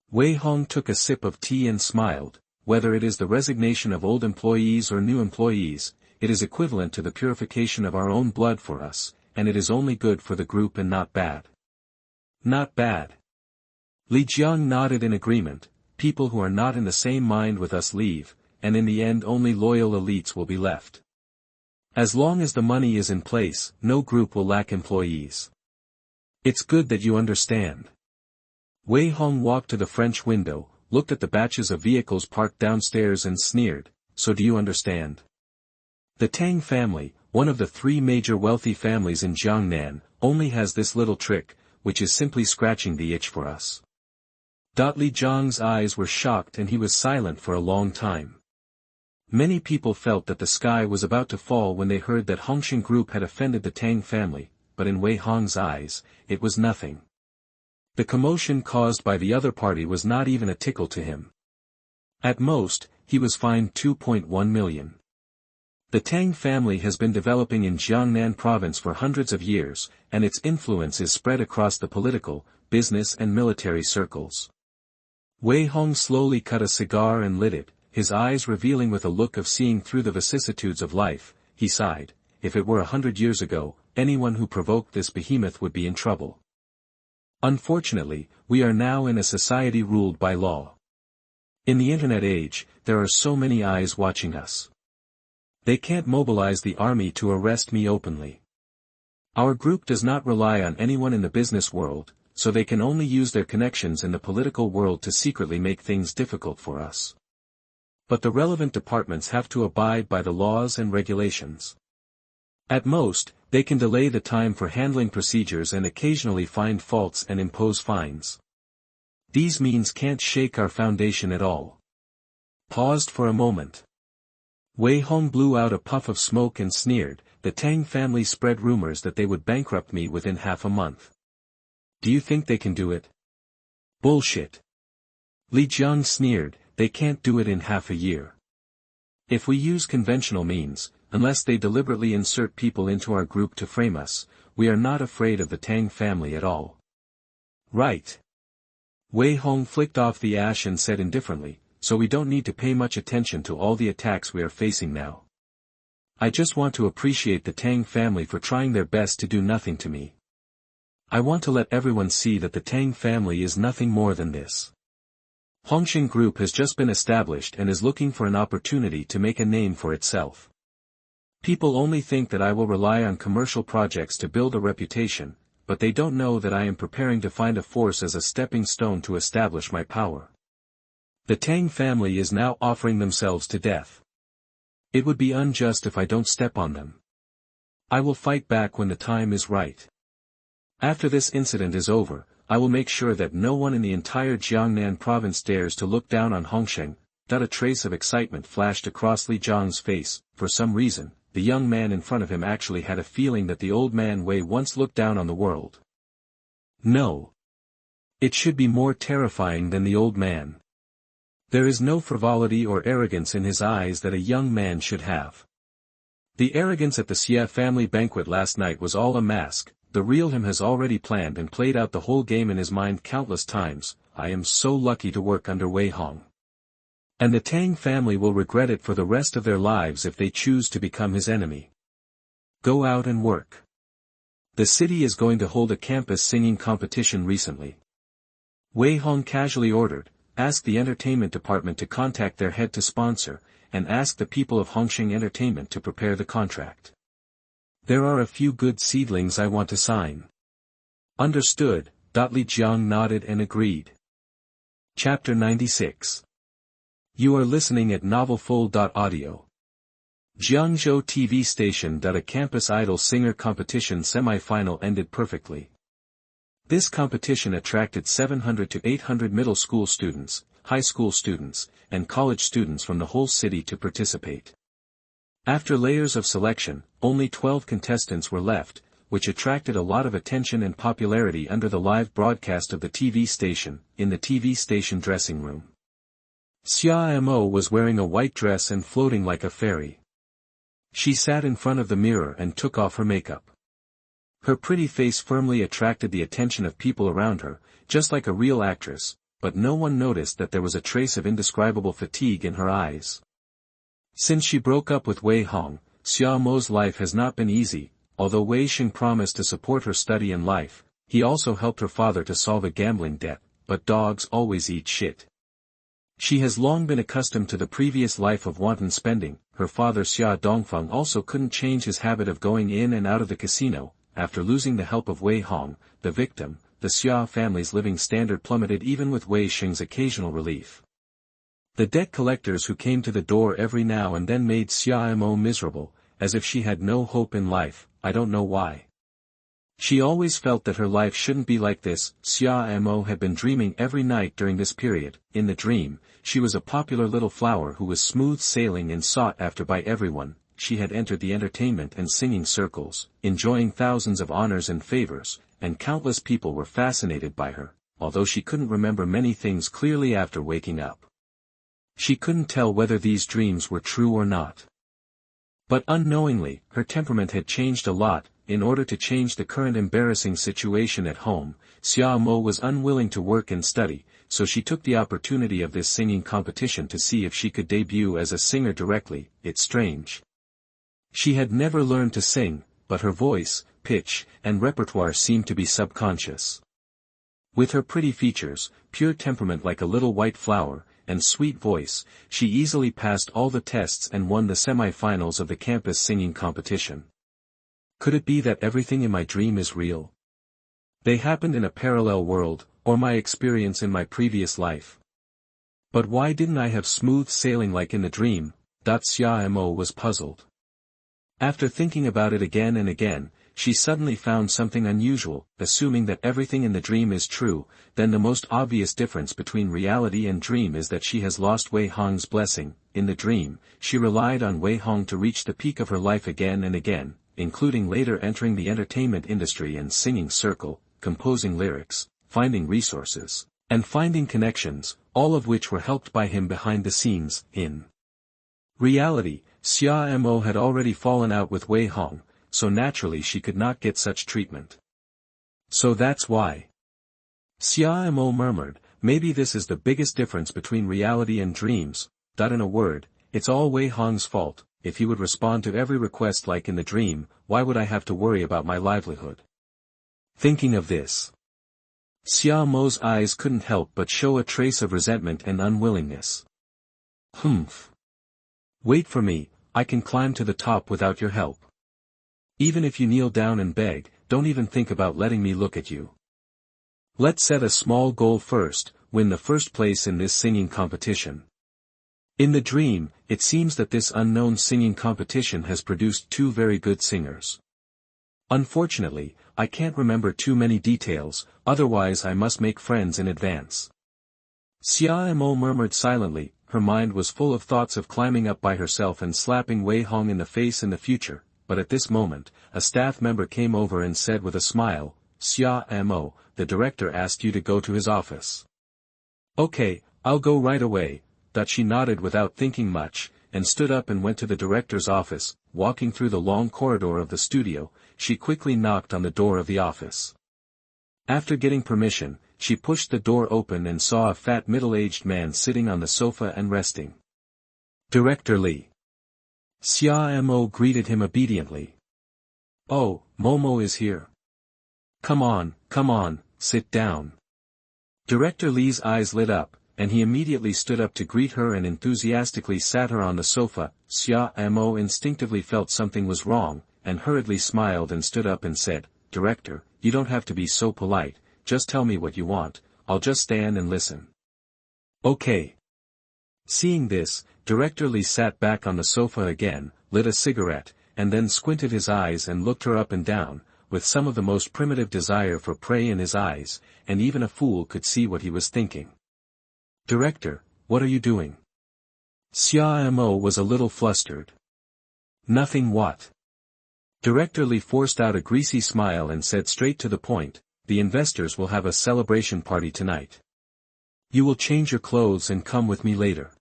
Wei Hong took a sip of tea and smiled. Whether it is the resignation of old employees or new employees, it is equivalent to the purification of our own blood for us, and it is only good for the group and not bad. Not bad. Li Jiang nodded in agreement. People who are not in the same mind with us leave, and in the end only loyal elites will be left. As long as the money is in place, no group will lack employees. It's good that you understand." Wei Hong walked to the French window, looked at the batches of vehicles parked downstairs and sneered, "So do you understand? The Tang family, one of the three major wealthy families in Jiangnan, only has this little trick, which is simply scratching the itch for us." Li Jiang's eyes were shocked and he was silent for a long time. Many people felt that the sky was about to fall when they heard that Hongxin Group had offended the Tang family, but in Wei Hong's eyes, it was nothing. The commotion caused by the other party was not even a tickle to him. At most, he was fined 2.1 million. The Tang family has been developing in Jiangnan province for hundreds of years, and its influence is spread across the political, business and military circles. Wei Hong slowly cut a cigar and lit it, his eyes revealing with a look of seeing through the vicissitudes of life. He sighed, "If it were 100 years ago, anyone who provoked this behemoth would be in trouble. Unfortunately, we are now in a society ruled by law. In the internet age, there are so many eyes watching us. They can't mobilize the army to arrest me openly. Our group does not rely on anyone in the business world, so they can only use their connections in the political world to secretly make things difficult for us. But the relevant departments have to abide by the laws and regulations. At most, they can delay the time for handling procedures and occasionally find faults and impose fines. These means can't shake our foundation at all." Paused for a moment. Wei Hong blew out a puff of smoke and sneered, "The Tang family spread rumors that they would bankrupt me within half a month. Do you think they can do it?" "Bullshit." Li Jiang sneered, "They can't do it in half a year. If we use conventional means, unless they deliberately insert people into our group to frame us, we are not afraid of the Tang family at all." "Right." Wei Hong flicked off the ash and said indifferently, "So we don't need to pay much attention to all the attacks we are facing now. I just want to appreciate the Tang family for trying their best to do nothing to me. I want to let everyone see that the Tang family is nothing more than this. Hongxing Group has just been established and is looking for an opportunity to make a name for itself. People only think that I will rely on commercial projects to build a reputation, but they don't know that I am preparing to find a force as a stepping stone to establish my power. The Tang family is now offering themselves to death. It would be unjust if I don't step on them. I will fight back when the time is right. After this incident is over, I will make sure that no one in the entire Jiangnan province dares to look down on Hongsheng. A trace of excitement flashed across Li Zhang's face. For some reason, the young man in front of him actually had a feeling that the old man Wei once looked down on the world. No. It should be more terrifying than the old man. There is no frivolity or arrogance in his eyes that a young man should have. The arrogance at the Xie family banquet last night was all a mask. The real him has already planned and played out the whole game in his mind countless times. I am so lucky to work under Wei Hong. And the Tang family will regret it for the rest of their lives if they choose to become his enemy. Go out and work. The city is going to hold a campus singing competition recently. Wei Hong casually ordered, ask the entertainment department to contact their head to sponsor, and ask the people of Hongxing Entertainment to prepare the contract. There are a few good seedlings I want to sign. Understood. Li Jiang nodded and agreed. Chapter 96. You are listening at novelfull.audio. Jiangzhou TV station. A campus idol singer competition semi-final ended perfectly. This competition attracted 700 to 800 middle school students, high school students, and college students from the whole city to participate. After layers of selection, only 12 contestants were left, which attracted a lot of attention and popularity under the live broadcast of the TV station, in the TV station dressing room. Xia Mo was wearing a white dress and floating like a fairy. She sat in front of the mirror and took off her makeup. Her pretty face firmly attracted the attention of people around her, just like a real actress, but no one noticed that there was a trace of indescribable fatigue in her eyes. Since she broke up with Wei Hong, Xia Mo's life has not been easy. Although Wei Xing promised to support her study and life, he also helped her father to solve a gambling debt, but dogs always eat shit. She has long been accustomed to the previous life of wanton spending. Her father Xia Dongfeng also couldn't change his habit of going in and out of the casino. After losing the help of Wei Hong, the victim, the Xia family's living standard plummeted even with Wei Xing's occasional relief. The debt collectors who came to the door every now and then made Xia Mo miserable, as if she had no hope in life. I don't know why. She always felt that her life shouldn't be like this. Xia Mo had been dreaming every night during this period. In the dream, she was a popular little flower who was smooth sailing and sought after by everyone. She had entered the entertainment and singing circles, enjoying thousands of honors and favors, and countless people were fascinated by her, although she couldn't remember many things clearly after waking up. She couldn't tell whether these dreams were true or not. But unknowingly, her temperament had changed a lot. In order to change the current embarrassing situation at home, Xia Mo was unwilling to work and study, so she took the opportunity of this singing competition to see if she could debut as a singer directly. It's strange. She had never learned to sing, but her voice, pitch, and repertoire seemed to be subconscious. With her pretty features, pure temperament like a little white flower, and sweet voice, she easily passed all the tests and won the semi-finals of the campus singing competition. Could it be that everything in my dream is real? They happened in a parallel world, or my experience in my previous life. But why didn't I have smooth sailing like in the dream? Xia Mo was puzzled. After thinking about it again and again, she suddenly found something unusual. Assuming that everything in the dream is true, then the most obvious difference between reality and dream is that she has lost Wei Hong's blessing. In the dream, she relied on Wei Hong to reach the peak of her life again and again, including later entering the entertainment industry and singing circle, composing lyrics, finding resources, and finding connections, all of which were helped by him behind the scenes. In reality, Xia Mo had already fallen out with Wei Hong, so naturally she could not get such treatment. So that's why. Xia Mo murmured, maybe this is the biggest difference between reality and dreams. In a word, it's all Wei Hong's fault. If he would respond to every request like in the dream, why would I have to worry about my livelihood? Thinking of this, Xia Mo's eyes couldn't help but show a trace of resentment and unwillingness. Humph. Wait for me, I can climb to the top without your help. Even if you kneel down and beg, don't even think about letting me look at you. Let's set a small goal first, win the first place in this singing competition. In the dream, it seems that this unknown singing competition has produced two very good singers. Unfortunately, I can't remember too many details, otherwise I must make friends in advance. Xia Mo murmured silently. Her mind was full of thoughts of climbing up by herself and slapping Wei Hong in the face in the future, but at this moment, a staff member came over and said with a smile, "Xia Mo, the director asked you to go to his office." "Okay, I'll go right away," that she nodded without thinking much, and stood up and went to the director's office. Walking through the long corridor of the studio, she quickly knocked on the door of the office. After getting permission, she pushed the door open and saw a fat middle-aged man sitting on the sofa and resting. "Director Li." Xia Mo greeted him obediently. "Oh, Momo is here. Come on, sit down." Director Li's eyes lit up, and he immediately stood up to greet her and enthusiastically sat her on the sofa. Xia Mo instinctively felt something was wrong, and hurriedly smiled and stood up and said, "Director, you don't have to be so polite, just tell me what you want, I'll just stand and listen." "Okay." Seeing this, Director Li sat back on the sofa again, lit a cigarette, and then squinted his eyes and looked her up and down, with some of the most primitive desire for prey in his eyes, and even a fool could see what he was thinking. "Director, what are you doing?" Xia Mo was a little flustered. "Nothing what?" Director Li forced out a greasy smile and said straight to the point, "The investors will have a celebration party tonight. You will change your clothes and come with me later.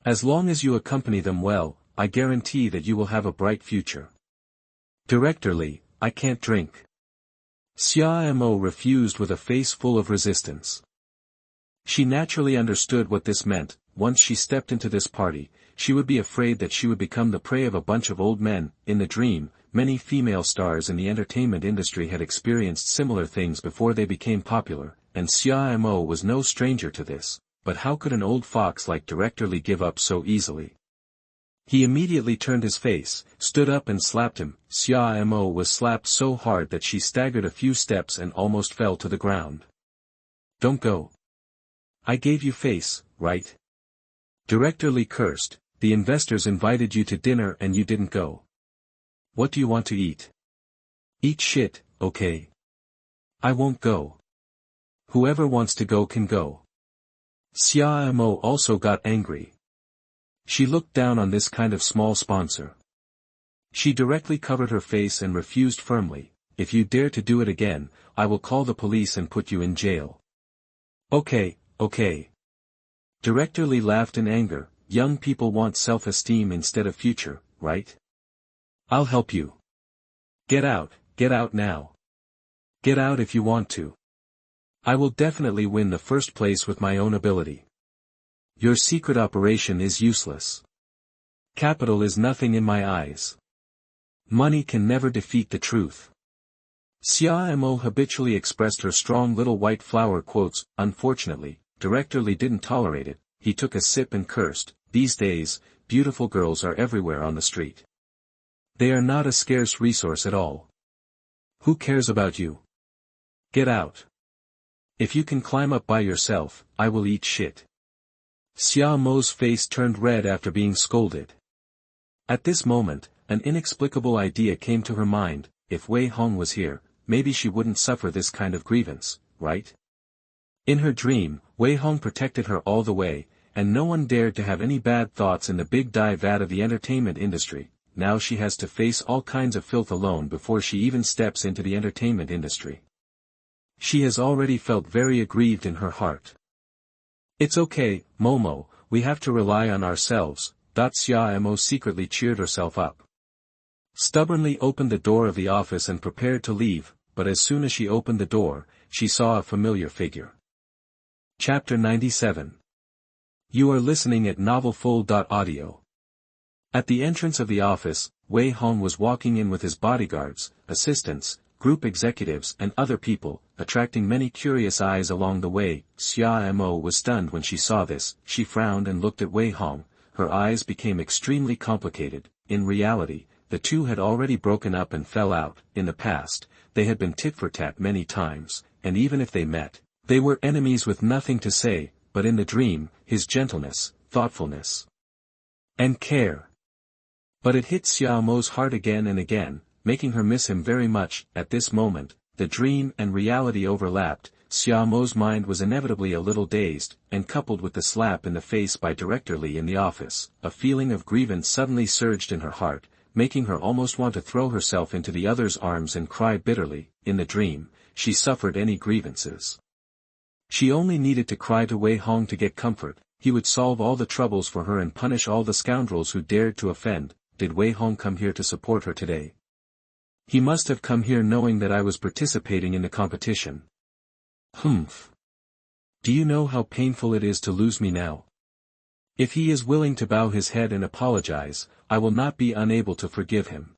As long as you accompany them well, I guarantee that you will have a bright future." "Director Li, I can't drink." Xia Mo refused with a face full of resistance. She naturally understood what this meant. Once she stepped into this party, she would be afraid that she would become the prey of a bunch of old men. In the dream, many female stars in the entertainment industry had experienced similar things before they became popular, and Xia Mo was no stranger to this, but how could an old fox like Director Li give up so easily? He immediately turned his face, stood up and slapped him. Xia Mo was slapped so hard that she staggered a few steps and almost fell to the ground. "Don't go. I gave you face, right?" Director Li cursed. "The investors invited you to dinner and you didn't go. What do you want to eat?" "Eat shit, okay? I won't go. Whoever wants to go can go." Xia Mo also got angry. She looked down on this kind of small sponsor. She directly covered her face and refused firmly, "If you dare to do it again, I will call the police and put you in jail." Okay. Director Li laughed in anger. "Young people want self-esteem instead of future, right? I'll help you. Get out now. Get out if you want to. I will definitely win the first place with my own ability. Your secret operation is useless. Capital is nothing in my eyes. Money can never defeat the truth." Xia Mo habitually expressed her strong little white flower quotes. Unfortunately, Director Li didn't tolerate it. He took a sip and cursed. "These days, beautiful girls are everywhere on the street. They are not a scarce resource at all. Who cares about you? Get out. If you can climb up by yourself, I will eat shit." Xia Mo's face turned red after being scolded. At this moment, an inexplicable idea came to her mind. If Wei Hong was here, maybe she wouldn't suffer this kind of grievance, right? In her dream, Wei Hong protected her all the way, and no one dared to have any bad thoughts in the big dye vat of the entertainment industry. Now she has to face all kinds of filth alone before she even steps into the entertainment industry. She has already felt very aggrieved in her heart. "It's okay, Momo, we have to rely on ourselves," Xia Mo secretly cheered herself up. Stubbornly opened the door of the office and prepared to leave, but as soon as she opened the door, she saw a familiar figure. Chapter 97. You are listening at novelfull.audio. At the entrance of the office, Wei Hong was walking in with his bodyguards, assistants, group executives and other people, attracting many curious eyes along the way. Xia Mo was stunned when she saw this. She frowned and looked at Wei Hong. Her eyes became extremely complicated. In reality, the two had already broken up and fell out. In the past, they had been tit-for-tat many times, and even if they met, they were enemies with nothing to say. But in the dream, his gentleness, thoughtfulness, and care. But it hit Xia Mo's heart again and again, making her miss him very much. At this moment, the dream and reality overlapped. Xia Mo's mind was inevitably a little dazed, and coupled with the slap in the face by Director Li in the office, a feeling of grievance suddenly surged in her heart, making her almost want to throw herself into the other's arms and cry bitterly. In the dream, she suffered any grievances. She only needed to cry to Wei Hong to get comfort. He would solve all the troubles for her and punish all the scoundrels who dared to offend. Did Wei Hong come here to support her today? He must have come here knowing that I was participating in the competition. Humph. Do you know how painful it is to lose me now? If he is willing to bow his head and apologize, I will not be unable to forgive him.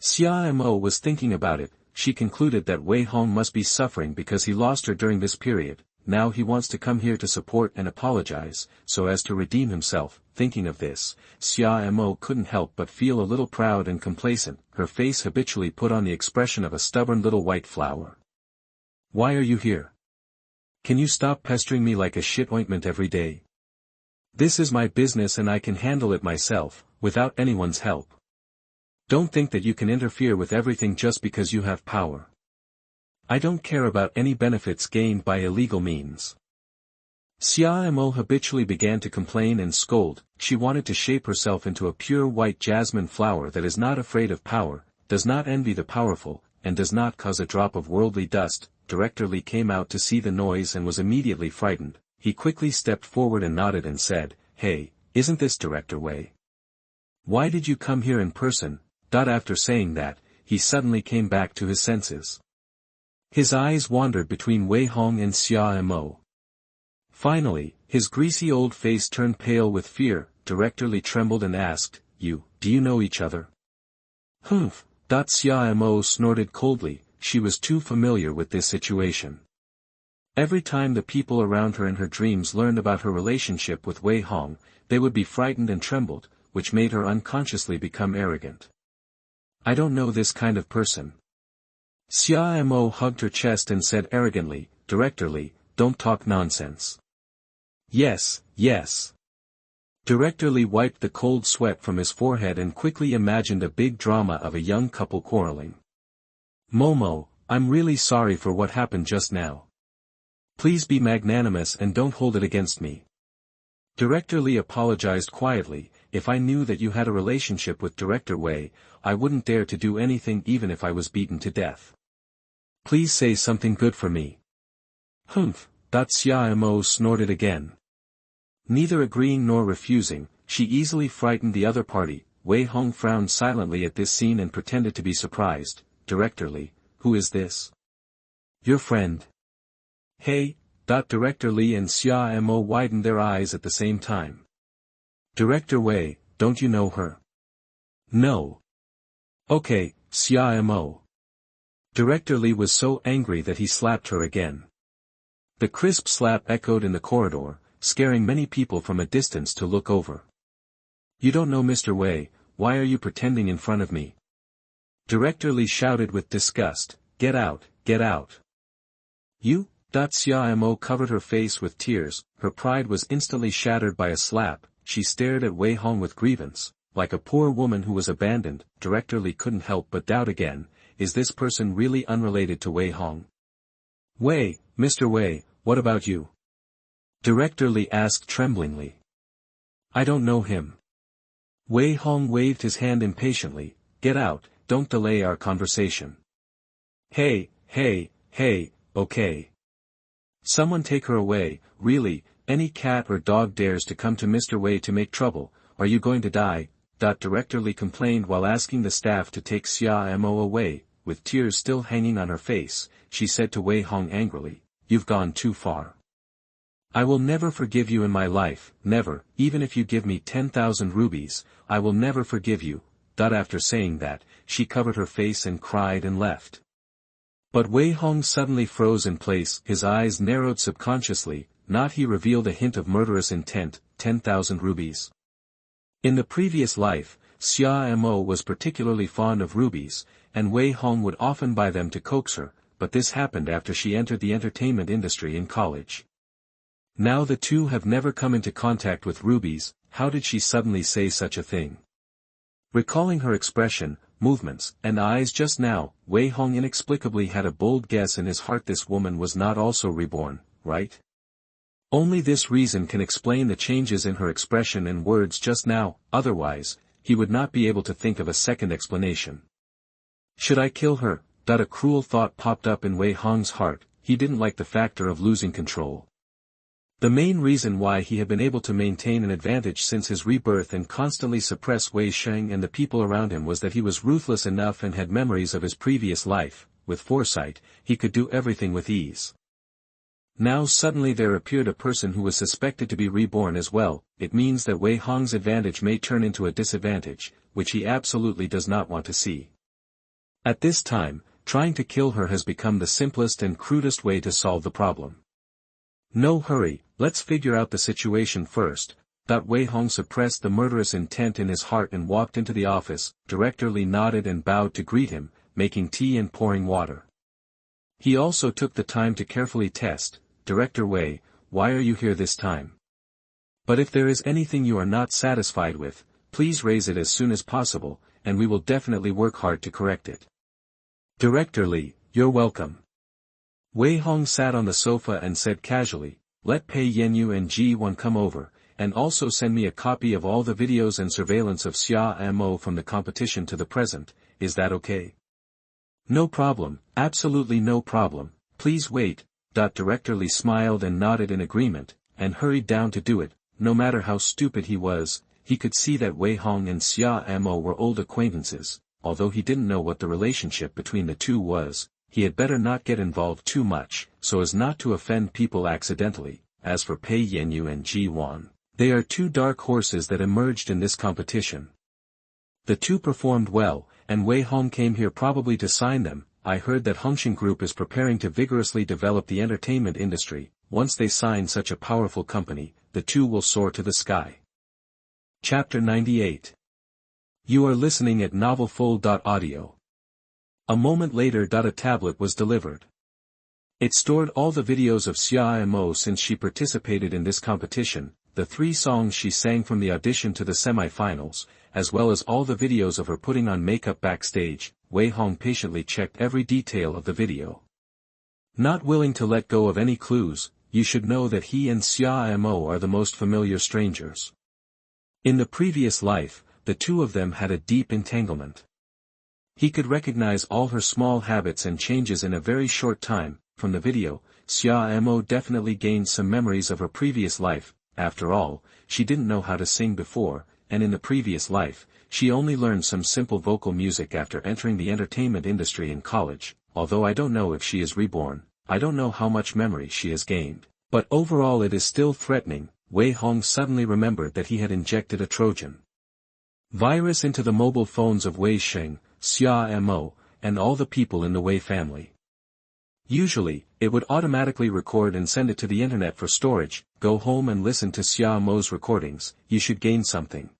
Xia Mo was thinking about it. She concluded that Wei Hong must be suffering because he lost her during this period. Now he wants to come here to support and apologize, so as to redeem himself. Thinking of this, Xia Mo couldn't help but feel a little proud and complacent. Her face habitually put on the expression of a stubborn little white flower. Why are you here? Can you stop pestering me like a shit ointment every day? This is my business and I can handle it myself, without anyone's help. Don't think that you can interfere with everything just because you have power. I don't care about any benefits gained by illegal means. Xia Mo habitually began to complain and scold. She wanted to shape herself into a pure white jasmine flower that is not afraid of power, does not envy the powerful, and does not cause a drop of worldly dust. Director Li came out to see the noise and was immediately frightened. He quickly stepped forward and nodded and said, "Hey, isn't this Director Wei? Why did you come here in person?" After saying that, he suddenly came back to his senses. His eyes wandered between Wei Hong and Xia Mo. Finally, his greasy old face turned pale with fear. Director Li trembled and asked, do you know each other?" "Humph." Xia Mo snorted coldly. She was too familiar with this situation. Every time the people around her in her dreams learned about her relationship with Wei Hong, they would be frightened and trembled, which made her unconsciously become arrogant. "I don't know this kind of person." Xia Mo hugged her chest and said arrogantly, "Director Li, don't talk nonsense." Yes. Director Li wiped the cold sweat from his forehead and quickly imagined a big drama of a young couple quarreling. "Momo, I'm really sorry for what happened just now. Please be magnanimous and don't hold it against me." Director Li apologized quietly. "If I knew that you had a relationship with Director Wei, I wouldn't dare to do anything even if I was beaten to death. Please say something good for me." "Humph." Xia Mo snorted again. Neither agreeing nor refusing, she easily frightened the other party. Wei Hong frowned silently at this scene and pretended to be surprised. "Director Li, who is this?" "Your friend." "Hey." Director Li and Xia Mo widened their eyes at the same time. "Director Wei, don't you know her?" "No." "Okay, Xia Mo." Director Li was so angry that he slapped her again. The crisp slap echoed in the corridor, scaring many people from a distance to look over. "You don't know Mr. Wei, why are you pretending in front of me?" Director Li shouted with disgust, "Get out, get out." "You?" Xia Mo covered her face with tears. Her pride was instantly shattered by a slap. She stared at Wei Hong with grievance, like a poor woman who was abandoned. Director Li couldn't help but doubt again, is this person really unrelated to Wei Hong? "Wei, Mr. Wei, what about you?" Director Li asked tremblingly. "I don't know him." Wei Hong waved his hand impatiently, "Get out, don't delay our conversation." Hey, okay. Someone take her away, really, any cat or dog dares to come to Mr. Wei to make trouble, are you going to die? Director Li complained while asking the staff to take Xia Mo away. With tears still hanging on her face, she said to Wei Hong angrily, "You've gone too far. I will never forgive you in my life, never, even if you give me 10,000 rubies, I will never forgive you." After saying that, she covered her face and cried and left. But Wei Hong suddenly froze in place, his eyes narrowed subconsciously, not he revealed a hint of murderous intent, 10,000 rubies. In the previous life, Xia Mo was particularly fond of rubies, and Wei Hong would often buy them to coax her, but this happened after she entered the entertainment industry in college. Now the two have never come into contact with rubies, how did she suddenly say such a thing? Recalling her expression, movements, and eyes just now, Wei Hong inexplicably had a bold guess in his heart: this woman was not also reborn, right? Only this reason can explain the changes in her expression and words just now, otherwise, he would not be able to think of a second explanation. Should I kill her? A cruel thought popped up in Wei Hong's heart. He didn't like the factor of losing control. The main reason why he had been able to maintain an advantage since his rebirth and constantly suppress Wei Sheng and the people around him was that he was ruthless enough and had memories of his previous life. With foresight, he could do everything with ease. Now suddenly there appeared a person who was suspected to be reborn as well. It means that Wei Hong's advantage may turn into a disadvantage, which he absolutely does not want to see. At this time, trying to kill her has become the simplest and crudest way to solve the problem. No hurry, let's figure out the situation first. Wei Hong suppressed the murderous intent in his heart and walked into the office. Director Li nodded and bowed to greet him, making tea and pouring water. He also took the time to carefully test, Director Wei, why are you here this time? But if there is anything you are not satisfied with, please raise it as soon as possible, and we will definitely work hard to correct it. Director Li, you're welcome. Wei Hong sat on the sofa and said casually, let Pei Yenyu and Ji1 come over, and also send me a copy of all the videos and surveillance of Xia Mo from the competition to the present, is that okay? No problem, absolutely no problem, please wait. Director Li smiled and nodded in agreement, and hurried down to do it. No matter how stupid he was, he could see that Wei Hong and Xia Mo were old acquaintances. Although he didn't know what the relationship between the two was, he had better not get involved too much, so as not to offend people accidentally. As for Pei Yenyu and Ji1, they are two dark horses that emerged in this competition. The two performed well, and Wei Hong came here probably to sign them. I heard that Hongxing Group is preparing to vigorously develop the entertainment industry. Once they sign such a powerful company, the two will soar to the sky. Chapter 98. You are listening at novelfull.audio. A moment later. A tablet was delivered. It stored all the videos of Xia Mo since she participated in this competition, the 3 songs she sang from the audition to the semi-finals, as well as all the videos of her putting on makeup backstage. Wei Hong patiently checked every detail of the video. Not willing to let go of any clues, you should know that he and Xia Mo are the most familiar strangers. In the previous life, the two of them had a deep entanglement. He could recognize all her small habits and changes in a very short time. From the video, Xia Mo definitely gained some memories of her previous life. After all, she didn't know how to sing before, and in the previous life, she only learned some simple vocal music after entering the entertainment industry in college. Although I don't know if she is reborn, I don't know how much memory she has gained. But overall it is still threatening. Wei Hong suddenly remembered that he had injected a Trojan virus into the mobile phones of Wei Sheng, Xia Mo, and all the people in the Wei family. Usually, it would automatically record and send it to the internet for storage. Go home and listen to Xia Mo's recordings, you should gain something.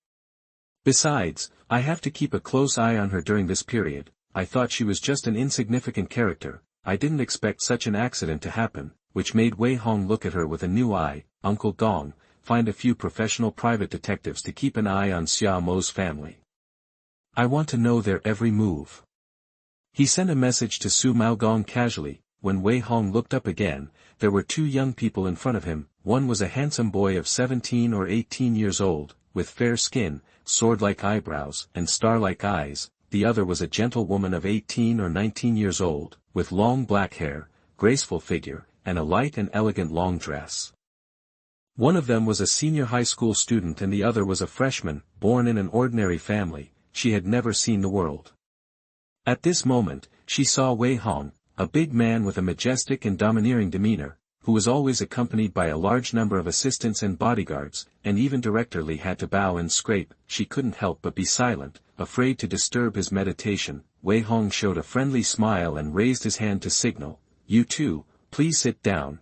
Besides, I have to keep a close eye on her during this period. I thought she was just an insignificant character. I didn't expect such an accident to happen, which made Wei Hong look at her with a new eye. Uncle Dong, find a few professional private detectives to keep an eye on Xia Mo's family. I want to know their every move. He sent a message to Su Maogong casually. When Wei Hong looked up again, there were 2 young people in front of him. One was a handsome boy of 17 or 18 years old, with fair skin, sword-like eyebrows, and star-like eyes. The other was a gentle woman of 18 or 19 years old, with long black hair, graceful figure, and a light and elegant long dress. One of them was a senior high school student and the other was a freshman, born in an ordinary family. She had never seen the world. At this moment, she saw Wei Hong, a big man with a majestic and domineering demeanor, who was always accompanied by a large number of assistants and bodyguards, and even Director Li had to bow and scrape. She couldn't help but be silent, afraid to disturb his meditation. Wei Hong showed a friendly smile and raised his hand to signal, "You too, please sit down."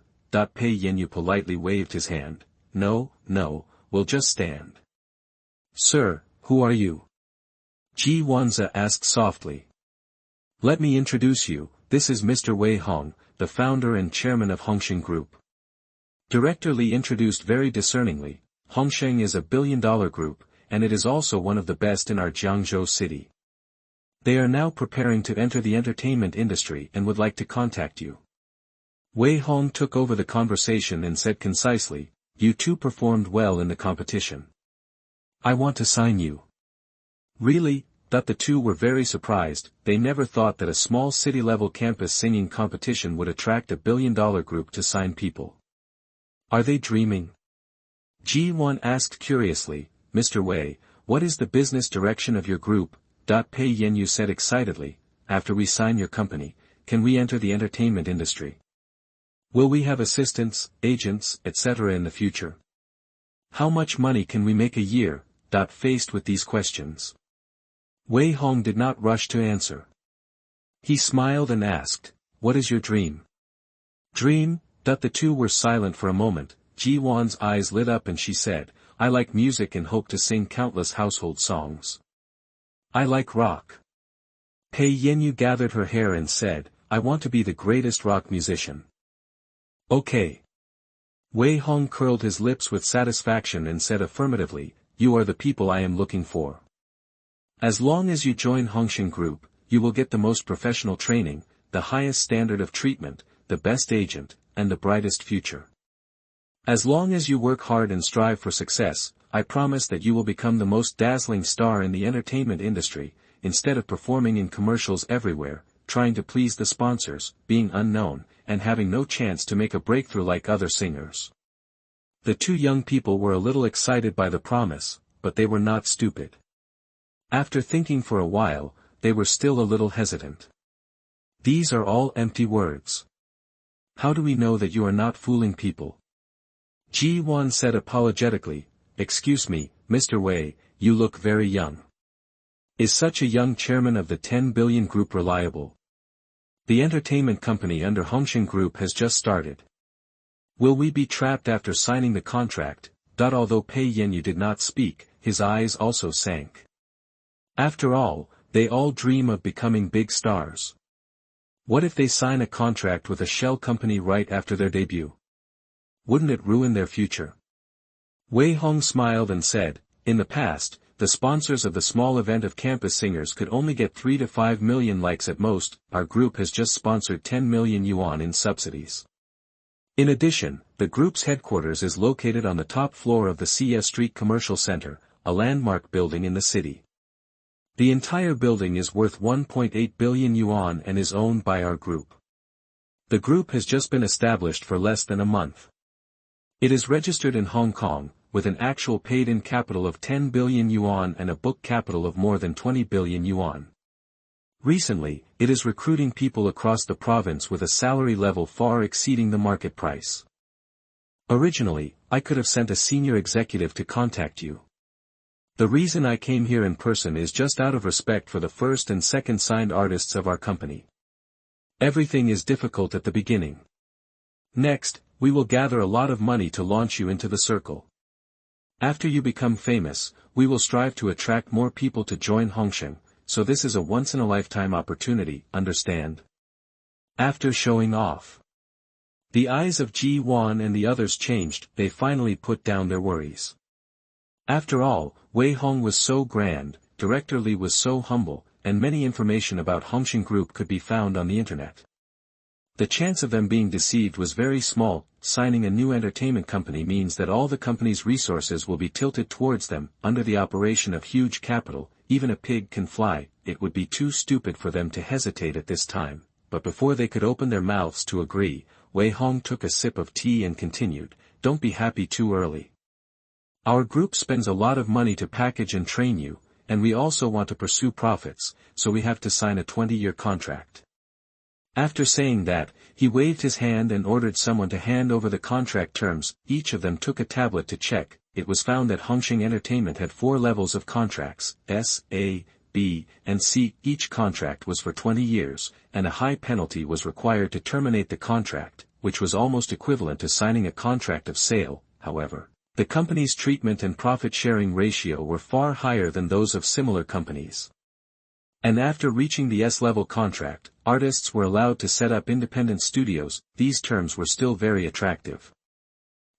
Pei Yu politely waved his hand, "No, we'll just stand." "Sir, who are you?" Ji Wanza asked softly. "Let me introduce you, this is Mr. Wei Hong, the founder and chairman of Hongsheng Group." Director Li introduced very discerningly, "Hongsheng is a billion-dollar group, and it is also one of the best in our Jiangzhou city. They are now preparing to enter the entertainment industry and would like to contact you." Wei Hong took over the conversation and said concisely, "You two performed well in the competition. I want to sign you." "Really?" The two were very surprised. They never thought that a small city-level campus singing competition would attract a billion-dollar group to sign people. "Are they dreaming?" Ji Wan asked curiously, "Mr. Wei, what is the business direction of your group?" Pei Yu said excitedly, "After we sign your company, can we enter the entertainment industry? Will we have assistants, agents, etc. in the future? How much money can we make a year?" Faced with these questions, Wei Hong did not rush to answer. He smiled and asked, "What is your dream?" "Dream?" The two were silent for a moment. Ji Wan's eyes lit up and she said, "I like music and hope to sing countless household songs. I like rock." Pei Yu gathered her hair and said, "I want to be the greatest rock musician." "Okay." Wei Hong curled his lips with satisfaction and said affirmatively, "You are the people I am looking for. As long as you join Hongsheng Group, you will get the most professional training, the highest standard of treatment, the best agent, and the brightest future. As long as you work hard and strive for success, I promise that you will become the most dazzling star in the entertainment industry, instead of performing in commercials everywhere, trying to please the sponsors, being unknown, and having no chance to make a breakthrough like other singers." The two young people were a little excited by the promise, but they were not stupid. After thinking for a while, they were still a little hesitant. "These are all empty words. How do we know that you are not fooling people?" Ji Wan said apologetically, "Excuse me, Mr. Wei, you look very young. Is such a young chairman of the 10 billion group reliable? The entertainment company under Hongsheng Group has just started. Will we be trapped after signing the contract?" Although Pei Yu did not speak, his eyes also sank. After all, they all dream of becoming big stars. What if they sign a contract with a shell company right after their debut? Wouldn't it ruin their future? Wei Hong smiled and said, "In the past, the sponsors of the small event of campus singers could only get 3 to 5 million likes at most. Our group has just sponsored 10 million yuan in subsidies. In addition, the group's headquarters is located on the top floor of the CS Street Commercial Center, a landmark building in the city. The entire building is worth 1.8 billion yuan and is owned by our group. The group has just been established for less than a month. It is registered in Hong Kong, with an actual paid-in capital of 10 billion yuan and a book capital of more than 20 billion yuan. Recently, it is recruiting people across the province with a salary level far exceeding the market price. Originally, I could have sent a senior executive to contact you. The reason I came here in person is just out of respect for the first and second signed artists of our company. Everything is difficult at the beginning. Next, we will gather a lot of money to launch you into the circle. After you become famous, we will strive to attract more people to join Hongsheng, so this is a once-in-a-lifetime opportunity, understand?" After showing off, the eyes of Ji Wan and the others changed. They finally put down their worries. After all, Wei Hong was so grand, Director Li was so humble, and many information about Hongsheng Group could be found on the internet. The chance of them being deceived was very small. Signing a new entertainment company means that all the company's resources will be tilted towards them. Under the operation of huge capital, even a pig can fly. It would be too stupid for them to hesitate at this time. But before they could open their mouths to agree, Wei Hong took a sip of tea and continued, "Don't be happy too early. Our group spends a lot of money to package and train you, and we also want to pursue profits, so we have to sign a 20-year contract." After saying that, he waved his hand and ordered someone to hand over the contract terms. Each of them took a tablet to check. It was found that Hongsheng Entertainment had 4 levels of contracts, S, A, B, and C. Each contract was for 20 years, and a high penalty was required to terminate the contract, which was almost equivalent to signing a contract of sale. However, the company's treatment and profit-sharing ratio were far higher than those of similar companies. And after reaching the S-level contract, artists were allowed to set up independent studios. These terms were still very attractive.